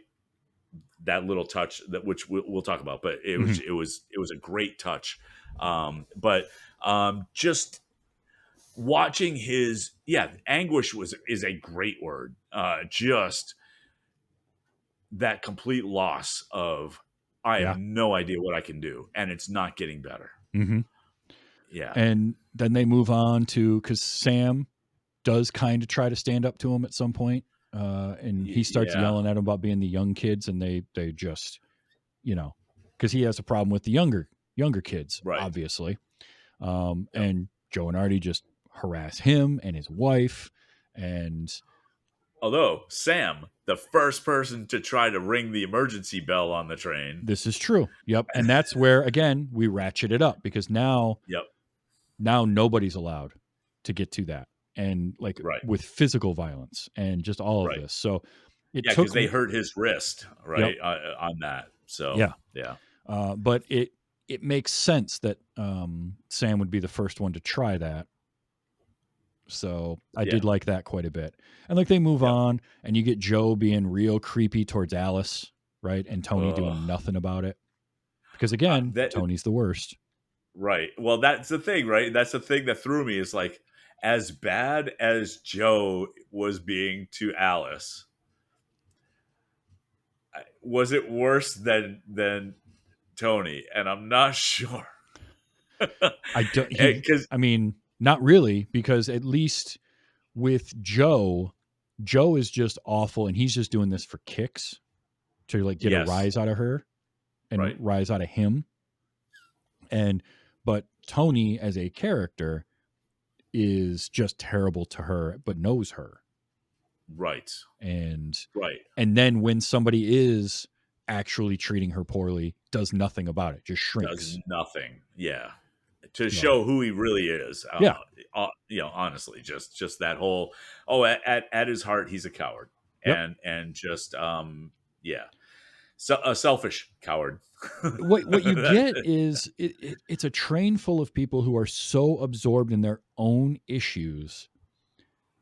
that little touch, which we'll talk about, but it was a great touch. But just watching his anguish is a great word. Just that complete loss of I have no idea what I can do, and it's not getting better.
Mm-hmm.
Yeah.
And then they move on to, because Sam does kind of try to stand up to him at some point, and he starts yelling at him about being the young kids, and they just, because he has a problem with the younger kids, obviously. And Joe and Artie just harass him and his wife, and
although Sam, the first person to try to ring the emergency bell on the train.
This is true. Yep. And that's where, again, we ratchet it up, because now nobody's allowed to get to that. And with physical violence and just all of this. So
because they hurt his wrist, on that. So,
but it makes sense that Sam would be the first one to try that. So I
Yeah.
did like that quite a bit. And like they move
Yep.
on, and you get Joe being real creepy towards Alice, right? And Tony
Ugh.
doing nothing about it. Because again,
That
Tony's the worst.
right. Well, that's the thing, right? That's the thing that threw me is like, as bad as Joe was being to Alice, was it worse than Tony? And I'm not sure.
I don't.
Because
I mean, not really, because at least with Joe, Joe is just awful, and he's just doing this for kicks to like get a
yes,
rise out of her and
right,
rise out of him. And but Tony as a character is just terrible to her, but knows her.
right,
And
right.
and then when somebody is actually treating her poorly, does nothing about it, just
Does
shrinks.
nothing. Yeah, to
So
show who he really is.
yeah,
Honestly, just that whole. Oh, at his heart, he's a coward,
yep.
and just yeah, so a selfish coward.
What you get is it's a train full of people who are so absorbed in their own issues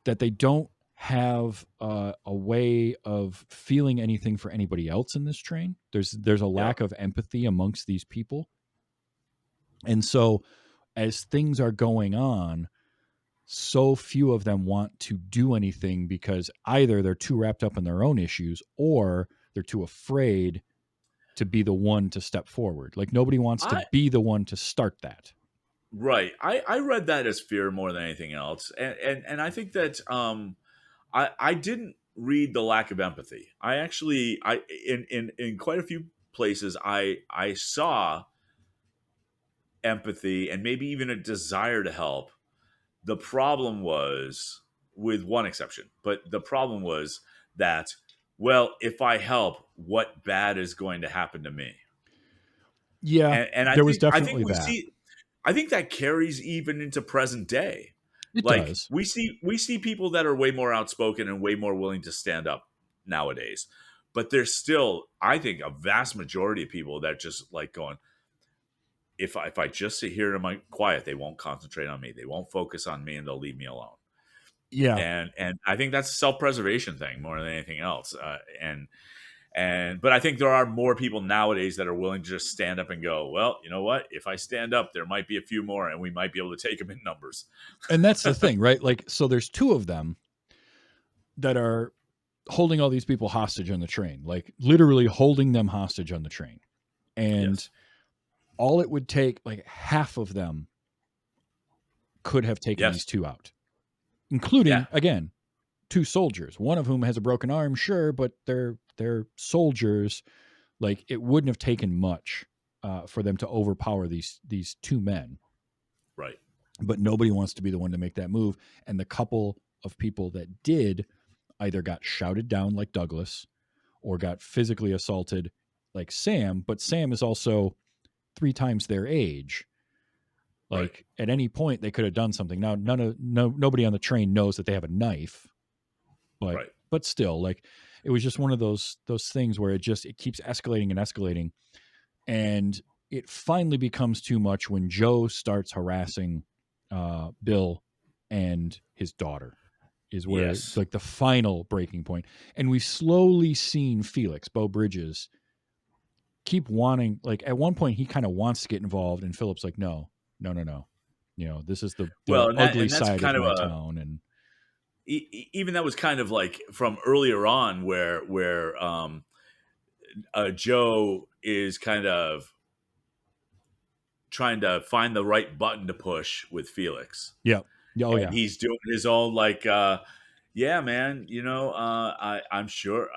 that they don't have a way of feeling anything for anybody else in this train. There's a
Yeah.
lack of empathy amongst these people, and so as things are going on, so few of them want to do anything because either they're too wrapped up in their own issues or they're too afraid to be the one to step forward. Like nobody wants to
I
be the one to start that.
Right. I read that as fear more than anything else, and I think that I didn't read the lack of empathy. I actually I in quite a few places I saw empathy and maybe even a desire to help. The problem was, with one exception, but the problem was that, well, if I help, what bad is going to happen to me?
Yeah,
And
there was
I think
definitely
we
that.
see I think that carries even into present day.
It
Like
does.
we see people that are way more outspoken and way more willing to stand up nowadays. But there's still, I think, a vast majority of people that just like going, if I just sit here and I'm quiet, they won't concentrate on me. They won't focus on me and they'll leave me alone.
Yeah.
And I think that's a self-preservation thing more than anything else. But I think there are more people nowadays that are willing to just stand up and go, well, you know what? If I stand up, there might be a few more and we might be able to take them in numbers.
And that's the thing, right? Like, so there's two of them that are holding all these people hostage on the train, like literally holding them hostage on the train. And
Yes.
all it would take, like half of them could have taken
Yes.
these two out,
Yeah.
including, again, two soldiers, one of whom has a broken arm, sure, but they're soldiers. Like it wouldn't have taken much for them to overpower these two men,
Right.
but nobody wants to be the one to make that move. And the couple of people that did either got shouted down like Douglas or got physically assaulted like Sam, but Sam is also 3 times their age.
Right.
Like at any point they could have done something. Now nobody on the train knows that they have a knife, but
Right.
but still, like it was just one of those things where it keeps escalating and escalating, and it finally becomes too much when Joe starts harassing Bill and his daughter is where
Yes.
like the final breaking point. And we've slowly seen Felix Beau Bridges keep wanting, like at one point he kind of wants to get involved and Philip's like no, this is the
Well,
ugly
and that's
side of
kind of
my
a
town. And
even that was kind of like from earlier on where Joe is kind of trying to find the right button to push with Felix.
yeah, oh
And
yeah,
he's doing his own like yeah, man, I'm sure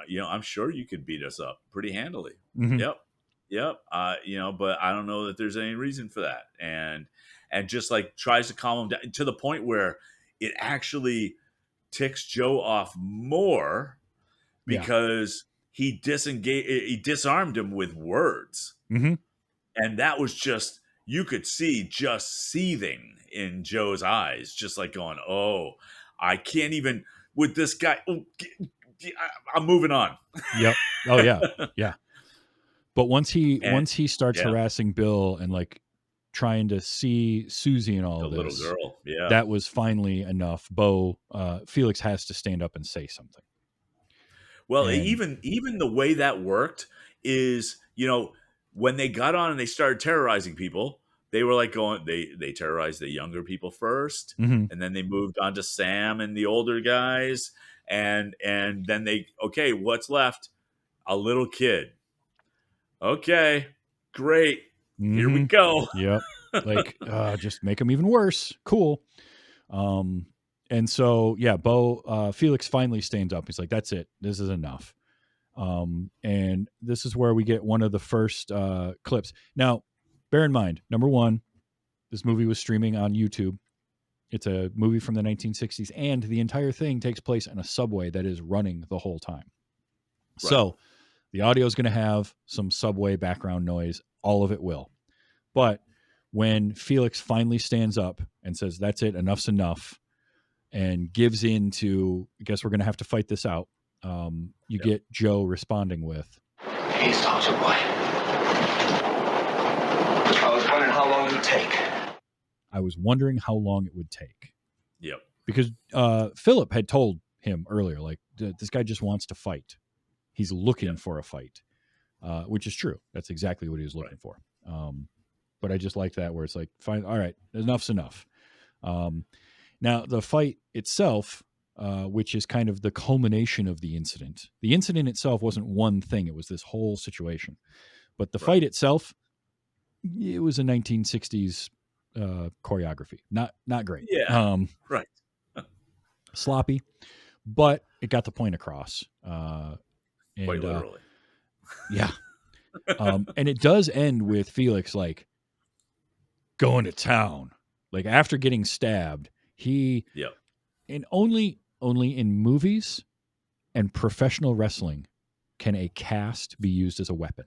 you could beat us up pretty handily.
hmm
Yep. Yep. But I don't know that there's any reason for that. And just like tries to calm him down to the point where it actually ticks Joe off more
yeah,
because he disarmed him with words.
hmm
And that was just, you could see just seething in Joe's eyes, just like going, oh, I can't even with this guy. Oh, I'm moving on.
yep, oh yeah, yeah. But once he starts
yeah,
harassing Bill and like trying to see Susie and all
the
of
little
this,
girl. Yeah.
that was finally enough. Felix has to stand up and say something.
Well,
And
even the way that worked is, when they got on and they started terrorizing people, they were like they terrorized the younger people first,
mhm,
and then they moved on to Sam and the older guys, and then okay, what's left? A little kid. Okay, great. Here we
mhm,
go.
yep, like just make him even worse. Cool. Um, and so yeah, Felix finally stands up. He's like, "That's it. This is enough." And this is where we get one of the first clips. Now, bear in mind, number one, this movie was streaming on YouTube. It's a movie from the 1960s, and the entire thing takes place in a subway that is running the whole time.
Right.
So the audio is going to have some subway background noise. All of it will. But when Felix finally stands up and says, "That's it, enough's enough," and gives in to, "I guess we're going to have to fight this out," you
Yep.
get Joe responding with,
Hey, soldier boy. I was wondering how long you'd take.
"I was wondering how long it would take."
Yep.
Because Philip had told him earlier, like, this guy just wants to fight. He's looking
Yep.
for a fight, which is true. That's exactly what he was looking for. But I just like that where it's like, fine, all right, enough's enough. Now, the fight itself, which is kind of the culmination of the incident itself wasn't one thing. It was this whole situation. But the fight itself, it was a 1960s choreography. Not great.
Yeah. Right.
Sloppy, but it got the point across.
Quite
And
literally.
yeah. And it does end with Felix like going to town. Like after getting stabbed,
Yep.
and only in movies and professional wrestling can a cast be used as a weapon,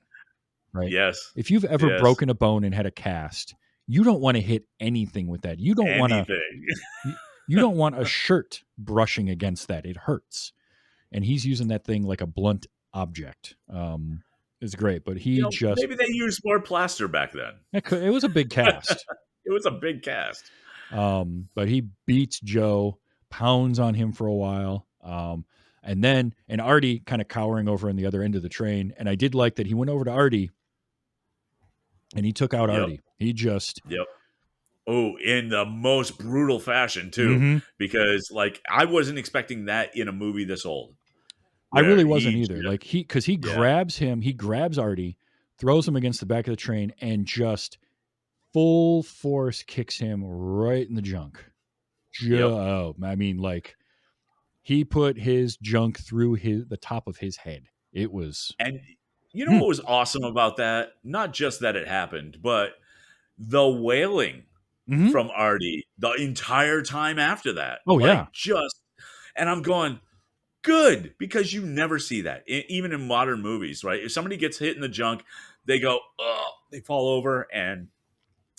right?
Yes.
If you've ever
Yes.
broken a bone and had a cast, you don't want to hit anything with that. You don't want to
Anything.
you don't want a shirt brushing against that. It hurts. And he's using that thing like a blunt object. It's great, but he just
Maybe they used more plaster back then.
it was a big cast.
It was a big cast.
But he beats Joe, pounds on him for a while. And Artie kind of cowering over on the other end of the train. And I did like that he went over to Artie and he took out
Yep.
Artie. He just
Yep. Oh, in the most brutal fashion too,
Mhm.
because like I wasn't expecting that in a movie this old.
I
Where
really wasn't
he
either.
just-
Like he
yeah,
grabs Artie, throws him against the back of the train, and just full force kicks him right in the junk.
Yep.
I mean, like he put his junk through the top of his head. It was
And you know what was awesome about that? Not just that it happened, but the wailing
Mhm.
from Artie the entire time after that.
Oh yeah.
And I'm going, good, because you never see that, even in modern movies, right? If somebody gets hit in the junk, they go, oh, they fall over, and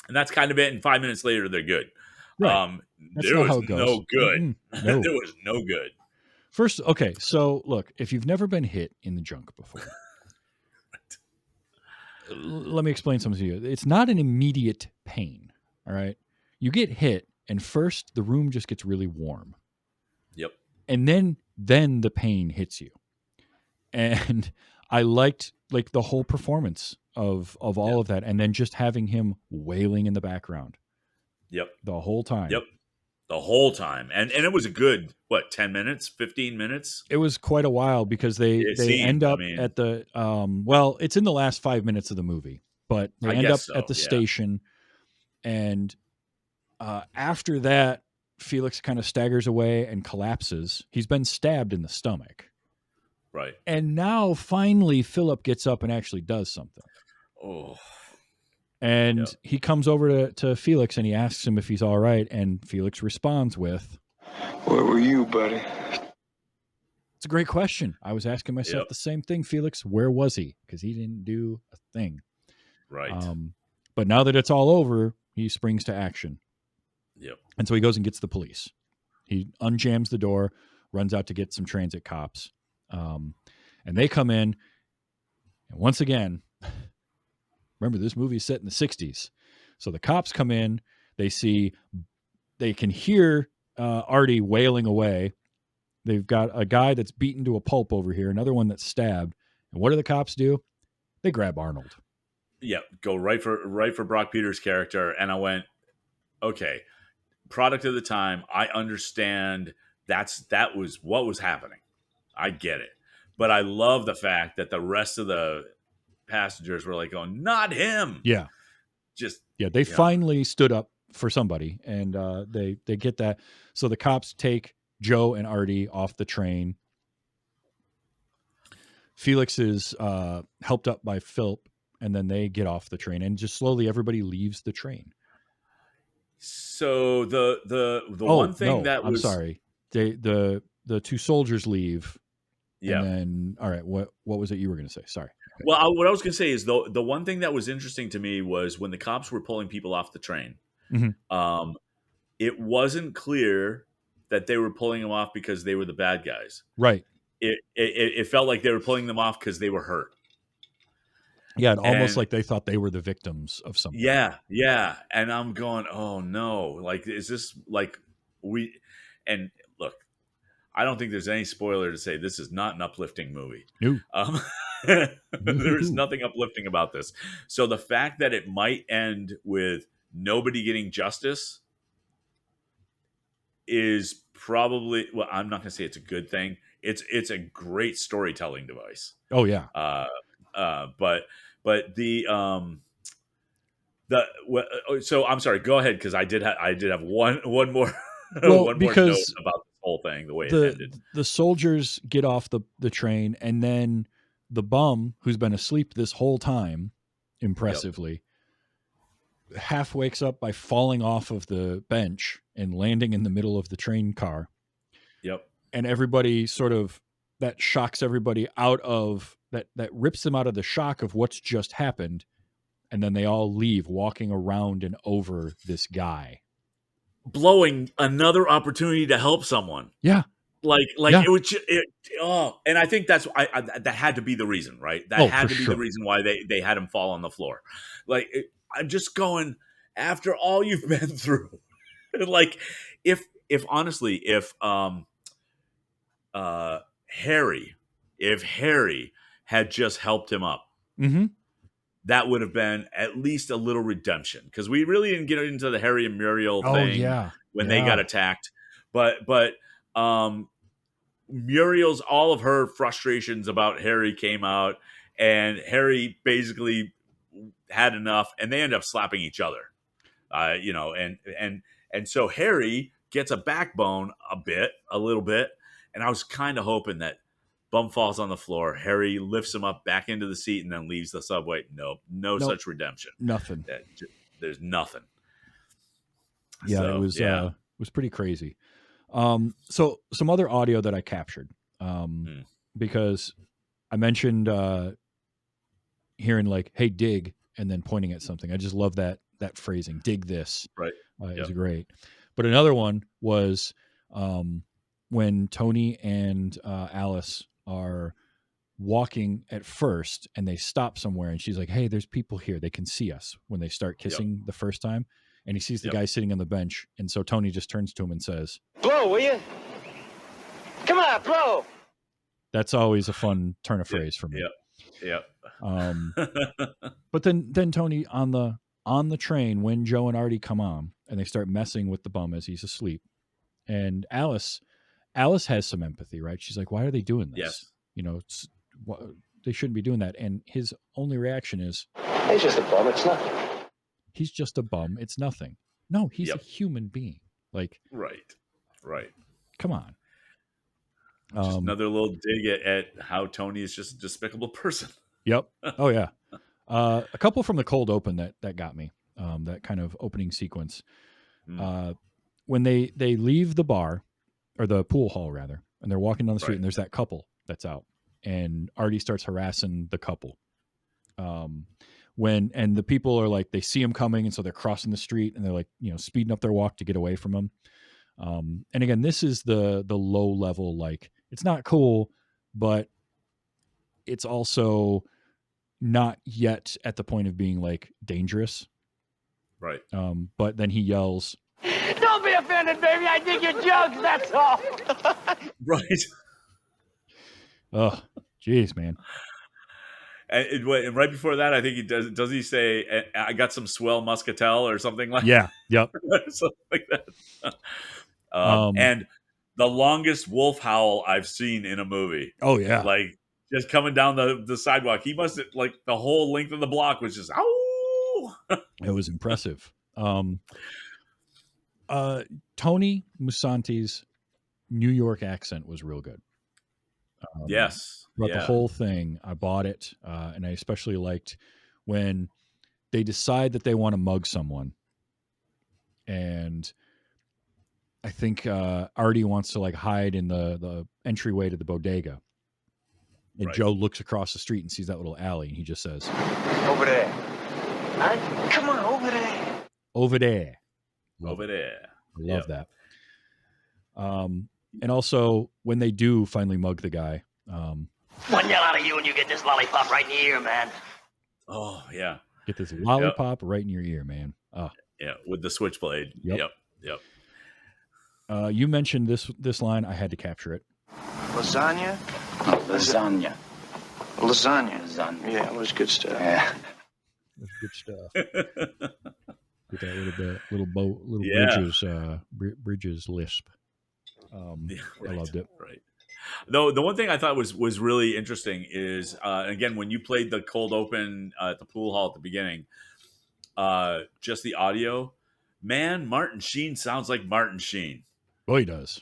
that's kind of it. And 5 minutes later, they're good.
Right. That's
There
not
was
how it goes.
no good.
Mm-mm. No.
There was no good.
First, okay, so look, if you've never been hit in the junk before, let me explain something to you. It's not an immediate pain, all right? You get hit, and first the room just gets really warm.
Yep.
And then the pain hits you. And I liked like the whole performance of all of that, and then just having him wailing in the background
Yep.
the whole time.
Yep. The whole time. And it was a good, 10 minutes, 15 minutes?
It was quite a while because they
It seemed,
end up
I mean,
at the well, it's in the last 5 minutes of the movie, but they
I
end up
guess
at
so,
the
yeah.
station, and after that, Felix kind of staggers away and collapses. He's been stabbed in the stomach.
Right.
And now finally Philip gets up and actually does something.
Oh.
And
Yep.
he comes over to Felix and he asks him if he's all right. And Felix responds with,
Where were you, buddy?
"It's a great question. I was asking myself
Yep.
the same thing, Felix. Where was he? Because he didn't do a thing."
Right.
But now that it's all over, he springs to action.
Yep.
And so he goes and gets the police. He unjams the door, runs out to get some transit cops. And they come in. And once again, Remember, this movie is set in the 60s. So the cops come in, they can hear Artie wailing away. They've got a guy that's beaten to a pulp over here, another one that's stabbed. And what do the cops do? They grab Arnold.
Yeah, go right for Brock Peters' character, and I went, okay, product of the time. I understand that was what was happening. I get it, but I love the fact that the rest of the passengers were like, going, not him.
Yeah,
Just
they finally stood up for somebody, and they get that. So the cops take Joe and Artie off the train. Felix is helped up by Philip, and then they get off the train, and just slowly everybody leaves the train.
So the one thing that was,
I'm sorry, the two soldiers leave,
yeah.
and then all right, what was it you were going to say? Sorry. Okay.
Well, what I was going to say is the one thing that was interesting to me was when the cops were pulling people off the train.
Mm-hmm.
It wasn't clear that they were pulling them off because they were the bad guys.
Right.
It felt like they were pulling them off because they were hurt.
Yeah, almost like they thought they were the victims of something.
Yeah. And I'm going, oh no, like, is this like and look, I don't think there's any spoiler to say this is not an uplifting movie.
No.
There is nothing uplifting about this. So the fact that it might end with nobody getting justice is probably, well, I'm not going to say it's a good thing. It's a great storytelling device.
Oh yeah.
But the so I'm sorry. Go ahead, because I did have one more
Well,
one more
because
note about this whole thing, the way it ended.
The soldiers get off the train, and then the bum, who's been asleep this whole time, impressively, half wakes up by falling off of the bench and landing in the middle of the train car.
Yep.
And everybody that shocks everybody out of that rips them out of the shock of what's just happened. And then they all leave walking around and over this guy,
blowing another opportunity to help someone.
Yeah.
Like
Yeah.
it was and I think that's that had to be the reason, right? That had to be the reason why they had him fall on the floor. Like, I'm just going, after all you've been through, like, if honestly, if Harry had just helped him up,
Mm-hmm.
that would have been at least a little redemption, because we really didn't get into the Harry and Muriel thing when they got attacked. But Muriel's, all of her frustrations about Harry came out, and Harry basically had enough, and they end up slapping each other. And so Harry gets a backbone a little bit, and I was kind of hoping that Bum falls on the floor, Harry lifts him up back into the seat, and then leaves the subway. Nope. Such redemption.
Nothing.
There's nothing.
Yeah, so, it was pretty crazy. So some other audio that I captured, because I mentioned hearing like, "Hey, dig," and then pointing at something. I just love that phrasing. Dig this.
Right.
Is great. But another one was when Tony and Alice are walking at first, and they stop somewhere, and she's like, "Hey, there's people here. They can see us," when they start kissing the first time. And he sees the guy sitting on the bench. And so Tony just turns to him and says,
"Blow, will you? Come on, blow."
That's always a fun turn of phrase for me.
Yep.
But then Tony on the train, when Joe and Artie come on and they start messing with the bum as he's asleep, and Alice has some empathy, right? She's like, "Why are they doing this?
Yes.
They shouldn't be doing that." And his only reaction is,
"He's just a bum. It's nothing."
He's just a bum. It's nothing. No, he's a human being. Like,
right.
Come on.
Just another little dig at how Tony is just a despicable person.
Yep. Oh yeah. A couple from the cold open that got me. That kind of opening sequence. When they leave the bar, or the pool hall rather, and they're walking down the street, and there's that couple that's out, and Artie starts harassing the couple. And the people are like, they see him coming, and so they're crossing the street, and they're like, speeding up their walk to get away from him. And again, this is the low level, like, it's not cool, but it's also, not yet at the point of being like dangerous.
Right.
But then he yells,
Don't be offended, baby. I dig your jokes, that's all.
Right.
"Oh, jeez, man."
And right before that, I think he does. Does he say, "I got some swell muscatel" or something like
Yeah. Yep.
something like that?
Um,
And the longest wolf howl I've seen in a movie,
Oh yeah.
like just coming down the sidewalk. He must have, like, the whole length of the block was just ow.
It was impressive. Tony Musante's New York accent was real good.
Yes.
Throughout the
Yeah.
whole thing, I bought it, and I especially liked when they decide that they want to mug someone, and I think Artie wants to like hide in the entryway to the bodega, and
Right.
Joe looks across the street and sees that little alley, and he just says,
Over there. Huh? Come on, over there.
"Over there."
Over there.
I love that. And also when they do finally mug the guy,
One yell out of you and you get this lollipop right in the ear, man.
Oh yeah.
get this lollipop right in your ear, man.
Yeah. With the switchblade.
Yep.
Yep.
You mentioned this line. I had to capture it.
Lasagna?
Lasagna.
Lasagna. Yeah, it was good stuff.
Yeah.
That's good stuff. With that little
Yeah.
Bridges lisp.
Yeah,
I loved it.
Right. Though the one thing I thought was really interesting is, again, when you played the cold open at the pool hall at the beginning, just the audio, man, Martin Sheen sounds like Martin Sheen.
Oh, he does.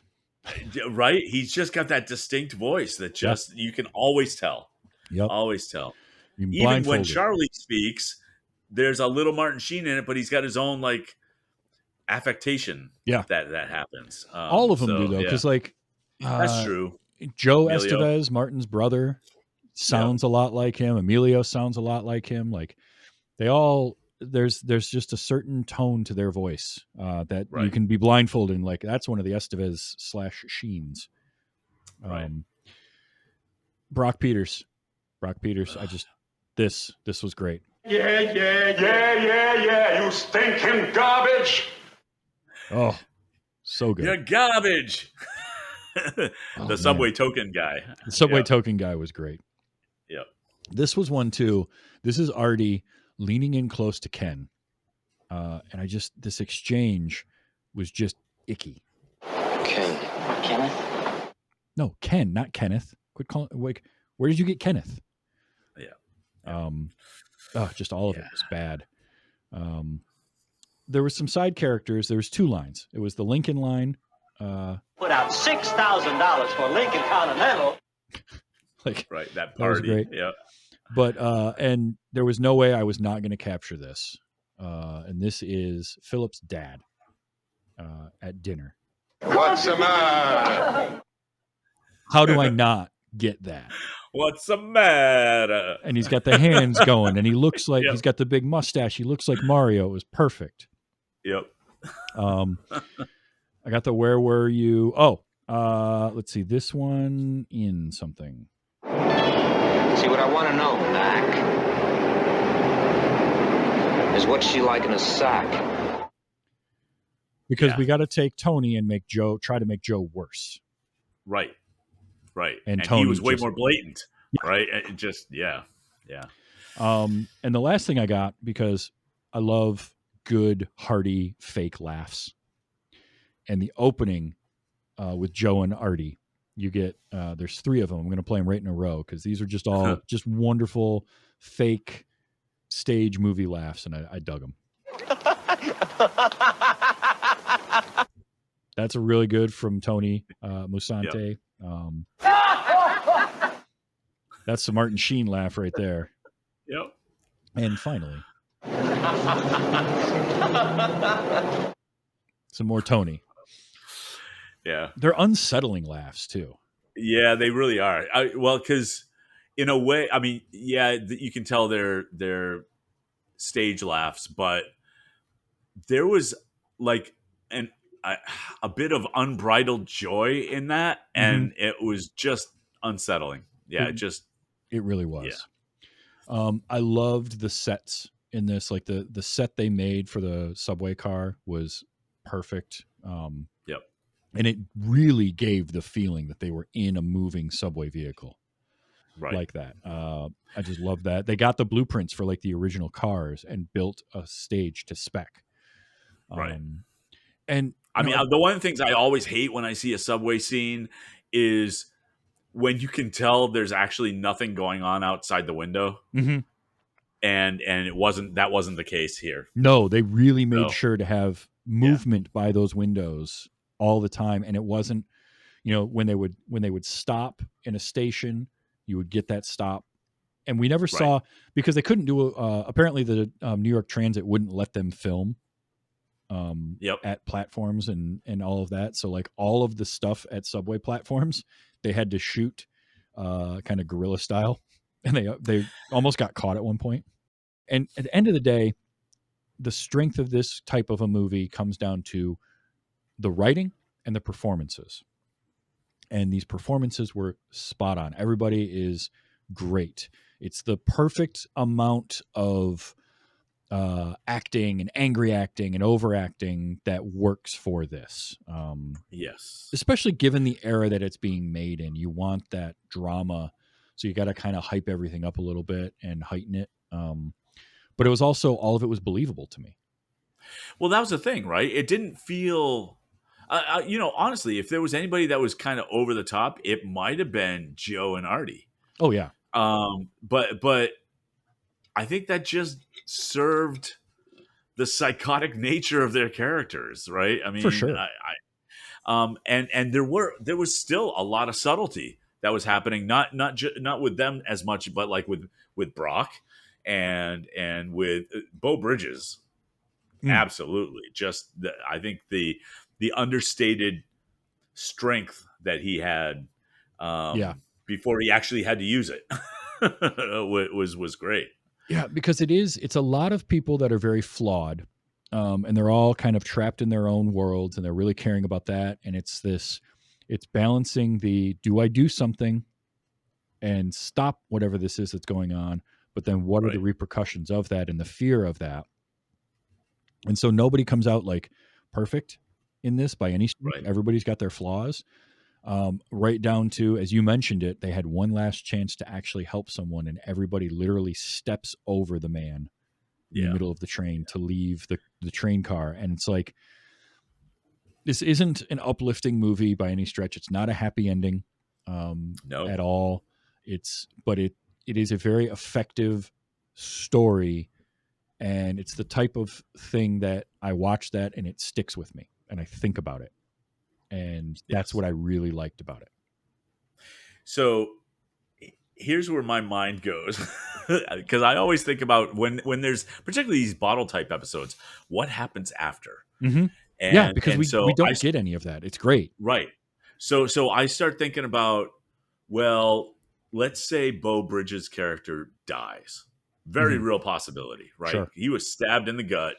Right? He's just got that distinct voice that just you can always tell.
Yep.
Always tell.
You're
Even when
blindfolded.
Charlie speaks, there's a little Martin Sheen in it, but he's got his own like affectation.
Yeah.
that happens.
All of them do though, because like
that's true.
Joe
Emilio.
Estevez, Martin's brother, sounds a lot like him. Emilio sounds a lot like him. Like they all there's just a certain tone to their voice that you
Right.
can be blindfolded. And like that's one of the Estevez / Sheens.
Right.
Brock Peters. I just this was great.
Yeah, you stinking garbage!
Oh, so good.
You're garbage.
Oh,
The Subway Token guy.
The Subway
Yeah.
Token guy was great.
Yep.
This was one too. This is Artie leaning in close to Ken. And this exchange was just icky.
Kenneth?
No, Ken, not Kenneth. Quit calling, like, where did you get Kenneth?
Yeah.
Just all of it was bad. There were some side characters. There was two lines. It was the Lincoln line.
Put out $6,000 for Lincoln Continental.
Like
Right. That
That was
party.
great.
Yeah.
But and there was no way I was not going to capture this. And this is Philip's dad at dinner.
What's the matter?
How do I not get that?
What's the matter?
And he's got the hands going, and he looks like
Yep.
he's got the big mustache. He looks like Mario. It was perfect.
Yep.
I got the where were you? Oh, let's see. This one in something.
See, what I want to know, Mac, is what's she like in a sack?
Because
Yeah.
we got to take Tony and try to make Joe worse.
Right. Right.
And
he
Tony
was way
just-
more blatant. Right. It just yeah.
And the last thing I got, because I love good, hearty, fake laughs. And the opening with Joe and Artie, you get, there's three of them. I'm going to play them right in a row because these are just all just wonderful, fake stage movie laughs. And I dug them. That's a really good from Tony Musante. That's the Martin Sheen laugh right there.
Yep.
And finally, some more Tony.
Yeah.
They're unsettling laughs too.
Yeah, they really are. Because in a way, I mean, yeah, you can tell they're stage laughs, but there was like a bit of unbridled joy in that, and it was just unsettling. Yeah,
It really was. I loved the sets in this. Like the set they made for the subway car was perfect.
Yep.
And it really gave the feeling that they were in a moving subway vehicle
Right.
like that. I just love that. They got the blueprints for like the original cars and built a stage to spec.
Right.
And
I
you
mean,
know,
the one of the things I always hate when I see a subway scene is when you can tell there's actually nothing going on outside the window,
mhm.
and it wasn't the case here.
No, they really made
So
sure to have
yeah,
movement by those windows all the time, and it wasn't, you know, when they would stop in a station, you would get that stop, and we never
right.
saw, because they couldn't do apparently the New York Transit wouldn't let them film
Yep.
at platforms and all of that. So like all of the stuff at subway platforms, they had to shoot kind of guerrilla style, and they almost got caught at one point. And at the end of the day, the strength of this type of a movie comes down to the writing and the performances. And these performances were spot on. Everybody is great. It's the perfect amount of acting and angry acting and overacting that works for this.
Yes.
Especially given the era that it's being made in, you want that drama, so you got to kind of hype everything up a little bit and heighten it. But it was also, all of it was believable to me.
Well, that was the thing, right? It didn't feel. Honestly, if there was anybody that was kind of over the top, it might have been Joe and Artie.
Oh yeah,
But I think that just served the psychotic nature of their characters, right? I mean,
for sure.
and there was still a lot of subtlety that was happening, not with them as much, but like with Brock and with Beau Bridges. Absolutely, just I think the understated strength that he had
Yeah.
before he actually had to use it was great.
Yeah, because it's a lot of people that are very flawed, and they're all kind of trapped in their own worlds, and they're really caring about that. And it's balancing the, do I do something and stop whatever this is that's going on, but then what are the
Right.
repercussions of that and the fear of that? And so nobody comes out like perfect in this by any stretch.
Right.
Everybody's got their flaws. Right down to, as you mentioned it, they had one last chance to actually help someone, and everybody literally steps over the man in the middle of the train to leave the train car. And it's like, this isn't an uplifting movie by any stretch. It's not a happy ending
No.
at all. But it is a very effective story, and it's the type of thing that I watch that and it sticks with me and I think about it. And that's
Yes.
what I really liked about it.
So here's where my mind goes, because I always think about when there's particularly these bottle type episodes, what happens after?
Mm-hmm.
And
Yeah, because we
so
don't get any of that. It's great.
right. So I start thinking about, well, let's say Beau Bridges' character dies. Very
Mhm.
real possibility, right?
Sure.
He was stabbed in the gut.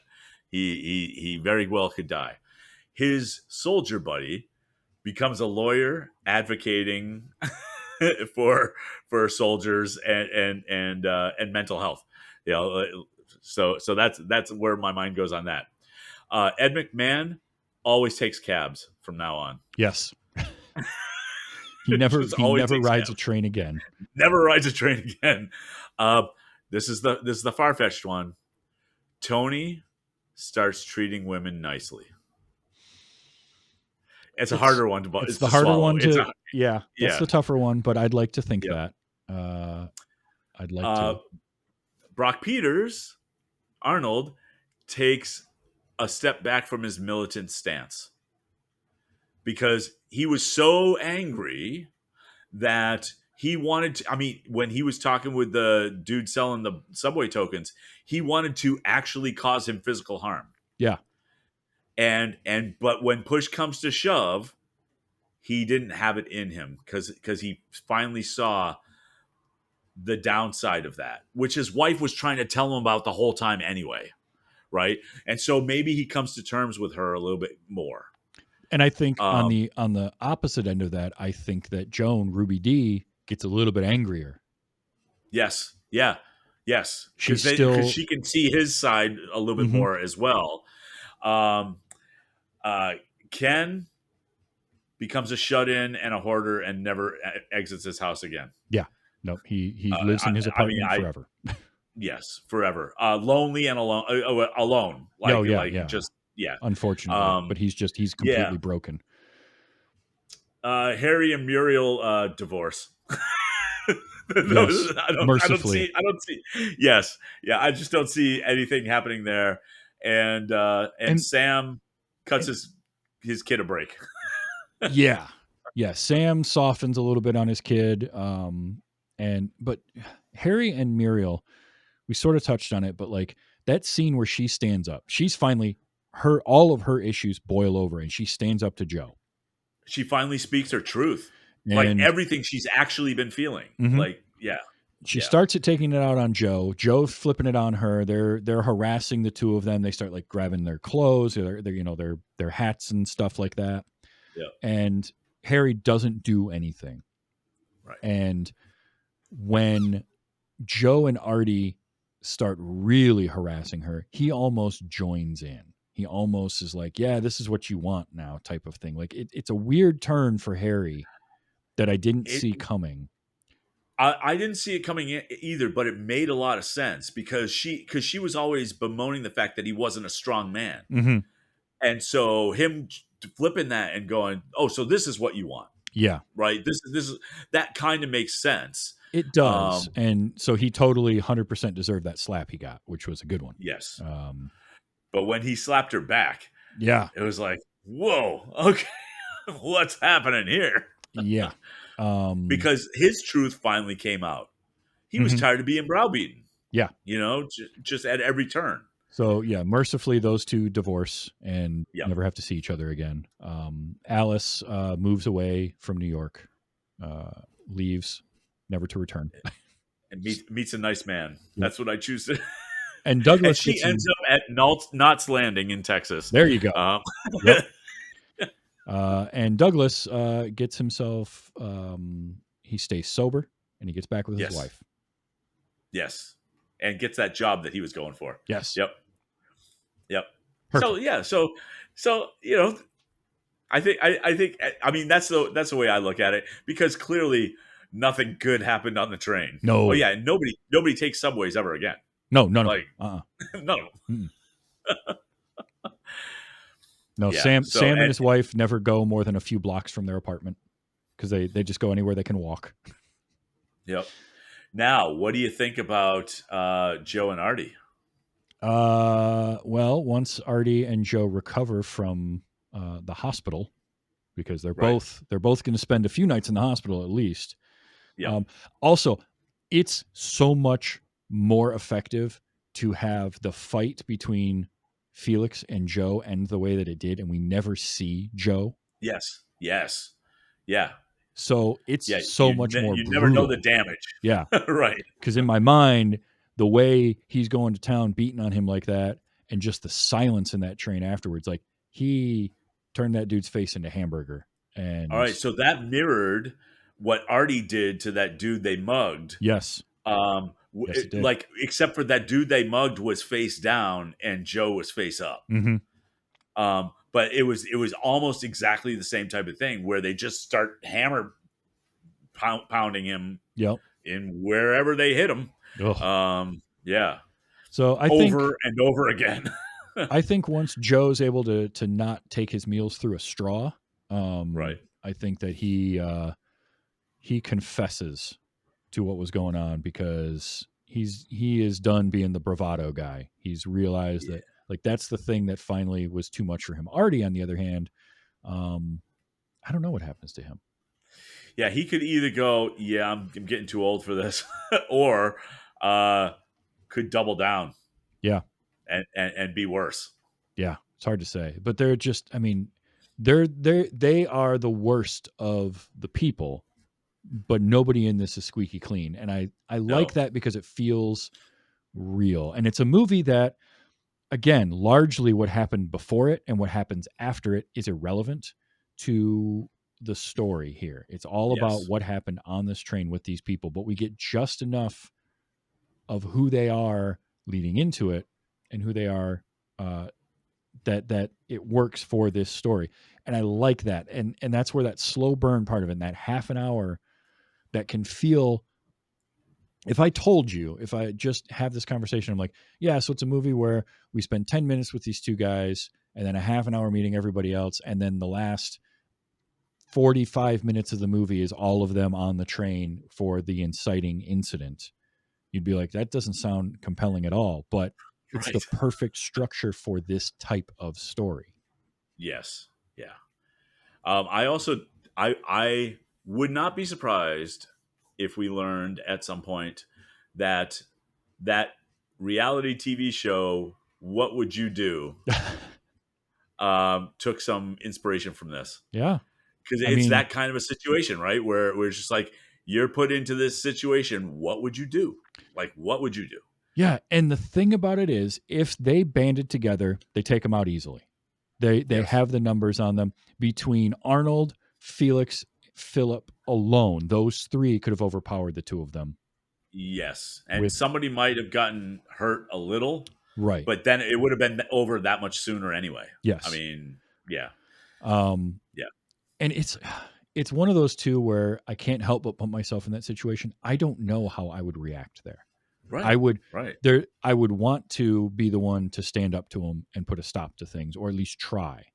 He very well could die. His soldier buddy becomes a lawyer advocating for soldiers and mental health. You know, so that's where my mind goes on that. Ed McMahon always takes cabs from now on.
Yes. He never
Just always takes
rides
cabs.
a train again.
Never rides a train again. This is the far-fetched one. Tony starts treating women nicely. It's a harder one to.
It's the harder
swallow.
one to. That's
yeah.
the tougher one. But I'd like to think
Yep.
that. I'd like to.
Brock Peters, Arnold, takes a step back from his militant stance because he was so angry that he wanted to. I mean, when he was talking with the dude selling the subway tokens, he wanted to actually cause him physical harm.
Yeah.
But when push comes to shove, he didn't have it in him because he finally saw the downside of that, which his wife was trying to tell him about the whole time anyway, right? And so maybe he comes to terms with her a little bit more.
And I think on the opposite end of that, I think that Joan, Ruby Dee, gets a little bit angrier.
Yes. Yeah. Yes,
She's
because
still
she can see his side a little bit
Mhm.
more as well. Um, Ken becomes a shut-in and a hoarder and never exits his house again.
Yeah. Nope. He lives in his
I mean,
apartment forever.
yes, forever. Lonely and alone. Alone.
Oh, yeah,
Like
yeah.
just yeah.
Unfortunately, but he's
Yeah.
completely broken.
Harry and Muriel divorce.
Yes,
I don't
mercifully.
see. Yes, yeah. I just don't see anything happening there. And
And
Sam cuts his kid a break.
yeah. Yeah, Sam softens a little bit on his kid but Harry and Muriel, we sort of touched on it, but like that scene where she stands up, she's finally all of her issues boil over and she stands up to Joe.
She finally speaks her truth, like
And
everything she's actually been feeling.
Mhm.
Like
she starts it taking it out on Joe. Joe's flipping it on her. They're harassing the two of them. They start like grabbing their clothes, their hats and stuff like that.
yeah,
And Harry doesn't do anything.
right.
And when Joe and Artie start really harassing her, he almost joins in. He almost is like, yeah, this is what you want now, type of thing. Like it's a weird turn for Harry that I didn't
It,
see coming.
I didn't see it coming in either, but it made a lot of sense because she was always bemoaning the fact that he wasn't a strong man,
Mm-hmm.
and so him flipping that and going, "Oh, so this is what you want,
Yeah,
right? This is that kind of makes sense."
it does. And so he totally 100% deserved that slap he got, which was a good one.
Yes,
Um,
but when he slapped her back,
yeah,
it was like, "Whoa, okay, what's happening here?"
yeah.
Because his truth finally came out. He was
Mhm.
tired of being browbeaten.
Yeah.
Just at every turn.
So yeah, mercifully those two divorce and
Yep.
never have to see each other again. Alice moves away from New York, leaves, never to return.
And meets a nice man. That's what I choose to.
And
And
Douglas
she
gets
ends up at Knott's Landing in Texas.
there you go. Yep. And Douglas gets himself. He stays sober and he gets back with his
Yes.
wife.
Yes, and gets that job that he was going for.
Yes.
Yep.
Perfect.
So yeah, so I think I mean that's the way I look at it because clearly nothing good happened on the train.
No.
Oh yeah, nobody takes subways ever again.
No.
Like no.
No.
Yeah,
Sam and his wife never go more than a few blocks from their apartment because they just go anywhere they can walk.
Yep. Now, what do you think about Joe and Artie?
Well, once Artie and Joe recover from the hospital, because they're
Right.
both going to spend a few nights in the hospital at least.
Yeah.
Also, it's so much more effective to have the fight between Felix and Joe end the way that it did, and we never see Joe.
Yes. Yeah.
So it's
Yeah.
so much more
You
brutal.
never know the damage.
Yeah.
Right.
Because in my mind, the way he's going to town beating on him like that, and just the silence in that train afterwards, like he turned that dude's face into hamburger. And
All right. So that mirrored what Artie did to that dude they mugged.
yes, yes, it did.
Like, except for that dude they mugged was face down and Joe was face up.
Mm-hmm.
But it was almost exactly the same type of thing where they just start pounding him
Yep.
in wherever they hit him.
Ugh.
Yeah.
So I think
Over and over again.
I think once Joe's able to not take his meals through a straw,
Right.
I think that he confesses to what was going on because he is done being the bravado guy. He's realized that like that's the thing that finally was too much for him. Artie, on the other hand, I don't know what happens to him.
Yeah, he could either go, yeah, I'm getting too old for this, or could double down.
Yeah.
And be worse.
Yeah, it's hard to say, but they're just. I mean, they are the worst of the people, but nobody in this is squeaky clean, and I like that because it feels real, and it's a movie that, again, largely what happened before it and what happens after it is irrelevant to the story here. It's all about what happened on this train with these people, but we get just enough of who they are leading into it and who they are, that it works for this story. And I like that. And that's where that slow burn part of it, and that half an hour that can feel, if I just have this conversation, I'm like, yeah, so it's a movie where we spend 10 minutes with these two guys and then a half an hour meeting everybody else. And then the last 45 minutes of the movie is all of them on the train for the inciting incident. You'd be like, that doesn't sound compelling at all, but it's
Right.
the perfect structure for this type of story.
Yes. Yeah. I would not be surprised if we learned at some point that reality TV show, What Would You Do, took some inspiration from this.
Yeah.
Because
I
it's
mean,
that kind of a situation, right? Where it's just like, you're put into this situation. What would you do? Like, what would you do?
yeah. And the thing about it is, if they banded together, they take them out easily. They
Yes.
have the numbers on them. Between Arnold, Felix, Philip alone, those three could have overpowered the two of them.
Yes. And
With-
somebody might have gotten hurt a little,
Right.
but then it would have been over that much sooner anyway.
Yes.
I mean, yeah.
Yeah. And it's one of those two where I can't help but put myself in that situation. I don't know how I would react there.
Right.
I would
Right.
I would want to be the one to stand up to them and put a stop to things, or at least try.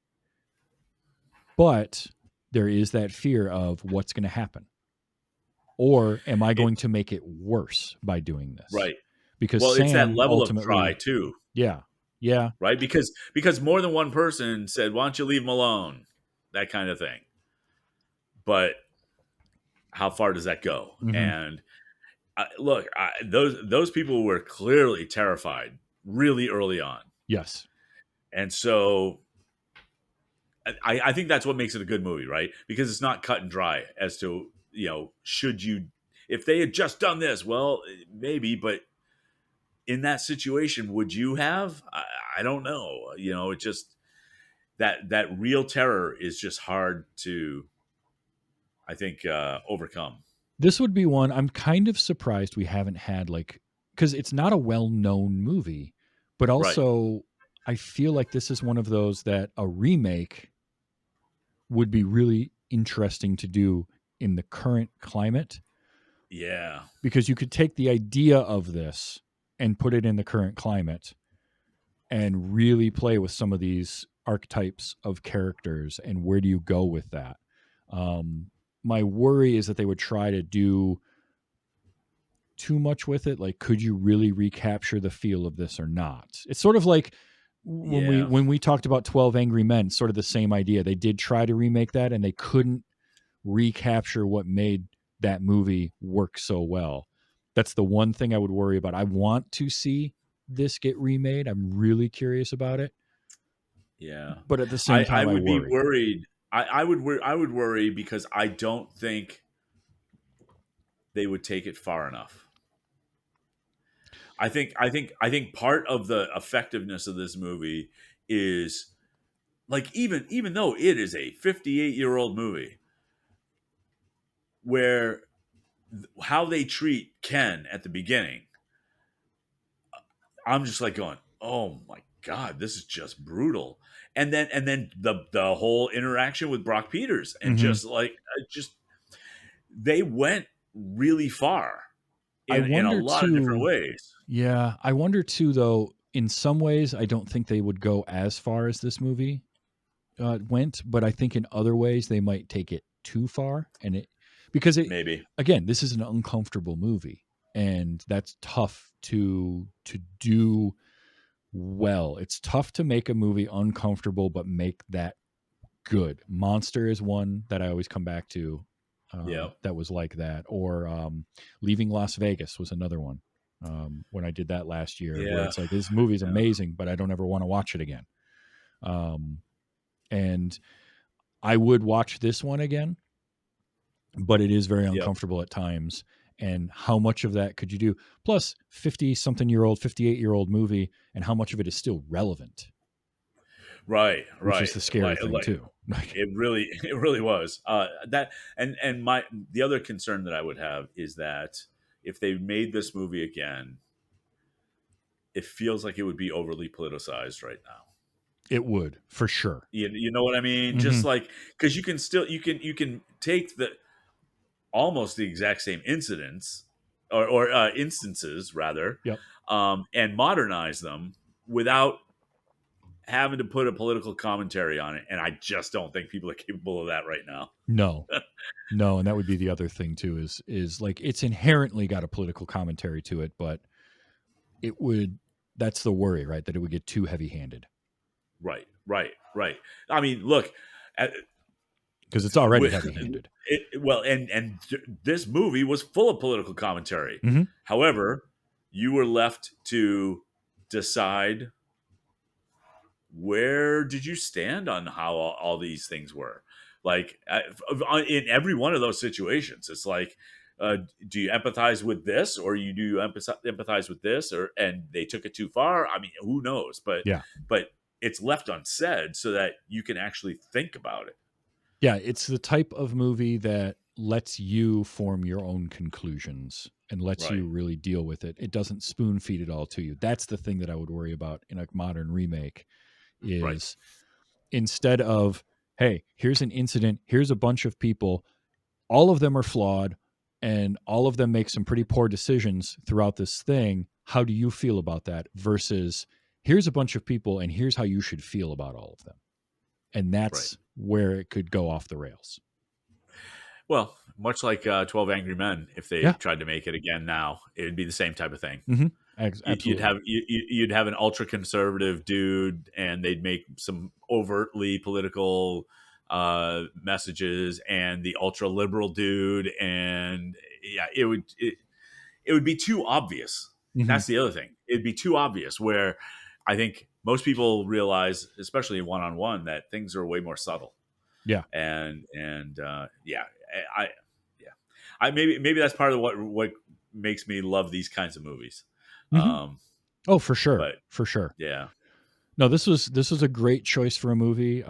But there is that fear of what's going to happen. Or am I going to make it worse by doing this?
Right.
Because
Well, it's that
Sam
level of
ultimately,
try too,
Yeah. Yeah.
right? Because more than one person said, "Why don't you leave him alone?" That kind of thing. But how far does that go?
Mhm.
And look, those people were clearly terrified really early on,
Yes.
and so I think that's what makes it a good movie, right? Because it's not cut and dry as to, should you, if they had just done this, well, maybe, but in that situation, would you have? I don't know. It just, that real terror is just hard to, I think, overcome.
This would be one I'm kind of surprised we haven't had, because it's not a well-known movie, but also I feel like this is one of those that a remake would be really interesting to do in the current climate,
Yeah.
because you could take the idea of this and put it in the current climate and really play with some of these archetypes of characters, and where do you go with that? My worry is that they would try to do too much with it. Like, could you really recapture the feel of this or not? It's sort of like when we talked about 12 Angry Men, sort of the same idea. They did try to remake that and they couldn't recapture what made that movie work so well. That's the one thing I would worry about. I want to see this get remade. I'm really curious about it.
Yeah.
But at the same time,
I would
worry.
be worried. I would worry because I don't think they would take it far enough. I think part of the effectiveness of this movie is, like, even though it is a 58-year-old movie, where how they treat Ken at the beginning, I'm just like going, oh my God, this is just brutal. And then the whole interaction with Brock Peters, and
Mhm.
they went really far in a
wonder
lot of different
too-
ways.
Yeah, I wonder too, though, in some ways, I don't think they would go as far as this movie went, but I think in other ways they might take it too far. Because
Maybe.
again, this is an uncomfortable movie, and that's tough to do well. It's tough to make a movie uncomfortable, but make that good. Monster is one that I always come back to. That was like that. Or Leaving Las Vegas was another one. When I did that last year, where
Yeah.
it's like, this movie's amazing, but I don't ever want to watch it again. And I would watch this one again, but it is very uncomfortable at times. And how much of that could you do? Plus, 50-something-year-old, 58-year-old movie, and how much of it is still relevant?
Right.
Which is the scary thing too.
It really was. That and the other concern that I would have is that if they made this movie again, it feels like it would be overly politicized right now.
It would, for sure.
You know what I mean?
Mhm.
Just like, because you can take the almost the exact same incidents or instances rather,
Yep.
and modernize them without having to put a political commentary on it. And I just don't think people are capable of that right now.
No. No, and that would be the other thing too is like it's inherently got a political commentary to it, but it would that's the worry, right? That it would get too heavy-handed.
Right. I mean, look,
Because it's already
Wi-
heavy-handed.
well, and this movie was full of political commentary.
Mhm.
However, you were left to decide where did you stand on how all these things were. Like in every one of those situations, it's like, do you empathize with this, or do you empathize with this, or and they took it too far? I mean, who knows?
Yeah.
But it's left unsaid so that you can actually think about it.
Yeah, it's the type of movie that lets you form your own conclusions and lets
Right.
you really deal with it. It doesn't spoon feed it all to you. That's the thing that I would worry about in a modern remake is
Right.
instead of, hey, here's an incident, here's a bunch of people, all of them are flawed and all of them make some pretty poor decisions throughout this thing. How do you feel about that? Versus here's a bunch of people and here's how you should feel about all of them. And that's where it could go off the rails.
Well, much like 12 Angry Men, if they
Yeah.
tried to make it again now, it'd be the same type of thing.
Mm-hmm. Absolutely.
You'd have an ultra conservative dude, and they'd make some overtly political messages, and the ultra liberal dude, and yeah, it would be too obvious.
Mhm.
That's the other thing. It'd be too obvious. Where I think most people realize, especially one on one, that things are way more subtle.
Yeah.
And I maybe that's part of what makes me love these kinds of movies.
Mhm. Oh, for sure.
But
For sure.
yeah,
No, this was a great choice for a movie.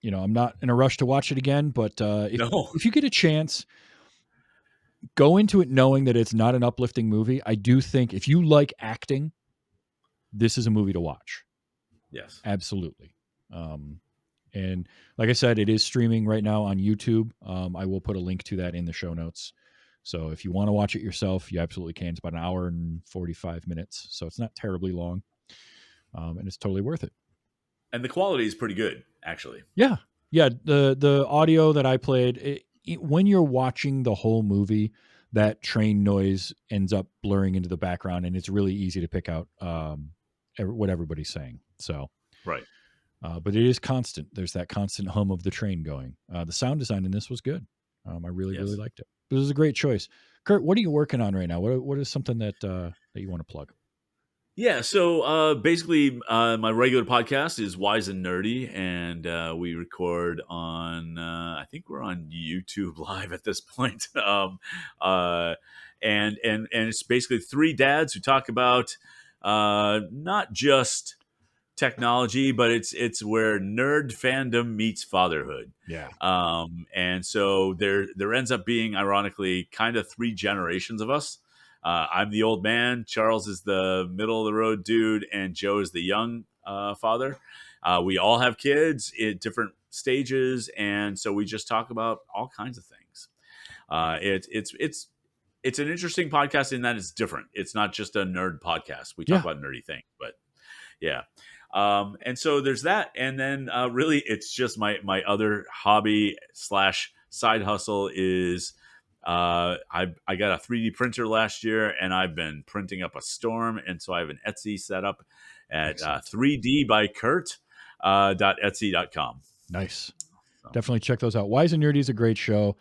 You know, I'm not in a rush to watch it again, but
no,
if you get a chance, go into it knowing that it's not an uplifting movie. I do think if you like acting, this is a movie to watch.
yes,
Absolutely. And like I said, it is streaming right now on YouTube. I will put a link to that in the show notes. So if you want to watch it yourself, you absolutely can. It's about an hour and 45 minutes. So it's not terribly long. And it's totally worth it.
and the quality is pretty good, actually.
Yeah. Yeah. The audio that I played, when you're watching the whole movie, that train noise ends up blurring into the background, and it's really easy to pick out what everybody's saying. So,
Right.
but it is constant. There's that constant hum of the train going. The sound design in this was good. I really
Yes.
liked it. This was a great choice. Kurt, what are you working on right now? What is something that you want to plug?
Yeah, so basically, my regular podcast is Wise and Nerdy, and we record on. I think we're on YouTube Live at this point, and it's basically three dads who talk about not just technology, but it's where nerd fandom meets fatherhood.
Yeah.
And so there ends up being, ironically, kind of three generations of us. I'm the old man, Charles is the middle of the road dude, and Joe is the young father. We all have kids at different stages, and so we just talk about all kinds of things. It's an interesting podcast in that it's different. It's not just a nerd podcast. We talk about nerdy things, but yeah. And so there's that, and then really it's just my other hobby / side hustle is. I got a 3D printer last year, and I've been printing up a storm, and so I have an Etsy set up at 3D by Kurt .etsy.com.
Nice.
So.
Definitely check those out. Wise and Nerdy is a great show.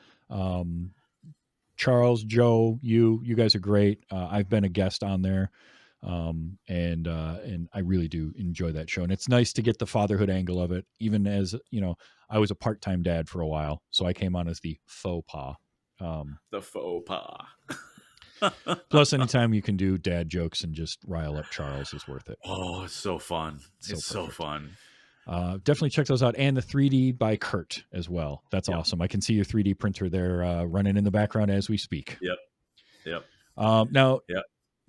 Charles, Joe, you guys are great. I've been a guest on there, and I really do enjoy that show. And it's nice to get the fatherhood angle of it, even as I was a part-time dad for a while, so I came on as the faux pas.
The faux pas.
Plus, anytime you can do dad jokes and just rile up Charles is worth it.
Oh, it's so fun. It's so fun.
Definitely check those out. And the 3D by Kurt as well. That's awesome. I can see your 3D printer there running in the background as we speak.
Yep.
Now,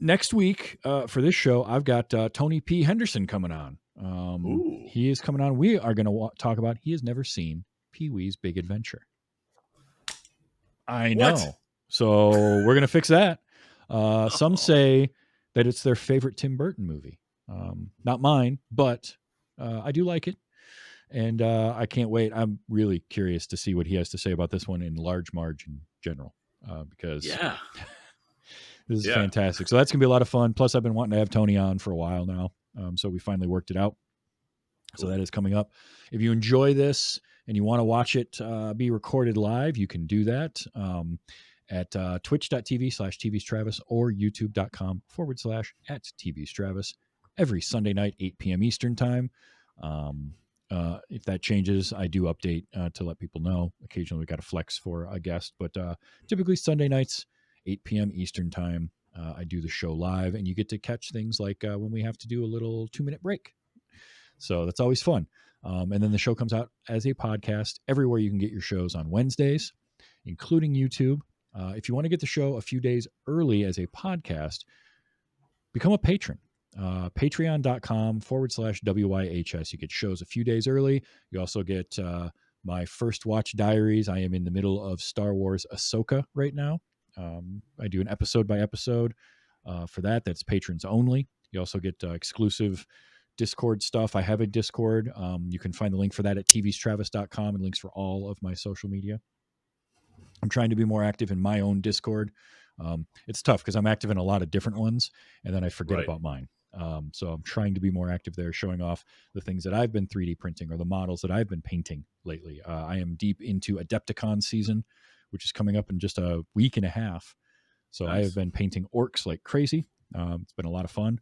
next week for this show, I've got Tony P. Henderson coming on.
Ooh.
He is coming on. We are going to talk about, he has never seen Pee-wee's Big Adventure. I know.
What?
So we're going to fix that. Some say that it's their favorite Tim Burton movie. Not mine, but I do like it. And I can't wait. I'm really curious to see what he has to say about this one in large margin general, because this is fantastic. So that's going to be a lot of fun. Plus, I've been wanting to have Tony on for a while now. So we finally worked it out. So that is coming up. If you enjoy this and you want to watch it be recorded live, you can do that at twitch.tv/tvstravis or youtube.com/@tvstravis every Sunday night, 8 p.m. Eastern time. If that changes, I do update to let people know. Occasionally we got to flex for a guest, but typically Sunday nights, 8 p.m. Eastern time, I do the show live, and you get to catch things like when we have to do a little 2-minute break. So that's always fun. And then the show comes out as a podcast everywhere you can get your shows on Wednesdays, including YouTube. If you want to get the show a few days early as a podcast, become a patron. Patreon.com/WYHS. You get shows a few days early. You also get my first watch diaries. I am in the middle of Star Wars Ahsoka right now. I do an episode by episode for that. That's patrons only. You also get exclusive Discord stuff. I have a Discord. You can find the link for that at tvstravis.com and links for all of my social media. I'm trying to be more active in my own Discord. It's tough because I'm active in a lot of different ones, and then I forget about mine. So I'm trying to be more active there, showing off the things that I've been 3D printing or the models that I've been painting lately. I am deep into Adepticon season, which is coming up in just a week and a half. So I have been painting orcs like crazy. It's been a lot of fun.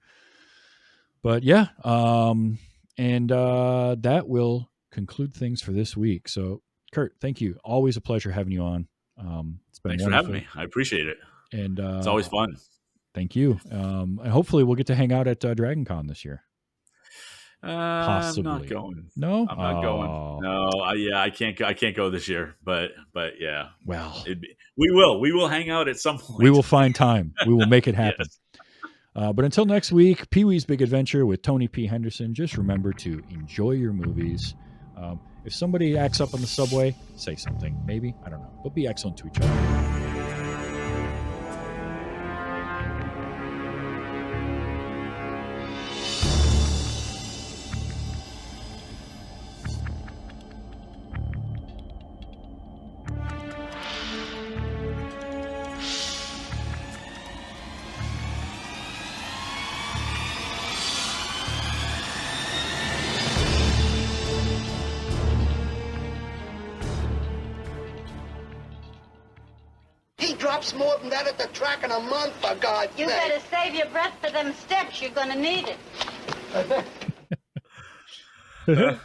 But yeah, and that will conclude things for this week. So Kurt, thank you. Always a pleasure having you on. It's been
Thanks
wonderful.
for having me. I appreciate it.
And
it's always fun.
Thank you. And hopefully we'll get to hang out at Dragon Con this year. Possibly.
I'm not going.
No,
I'm not going. No, I can't go. I can't go this year. But yeah.
Well,
we will hang out at some point.
We will find time. We will make it happen.
Yes.
But until next week, Pee-wee's Big Adventure with Tony P. Henderson. Just remember to enjoy your movies. If somebody acts up on the subway, say something. Maybe. I don't know. But be excellent to each other.
Drops more than that at the track in a month, for God's sake.
You better save your breath for them steps. You're gonna need it.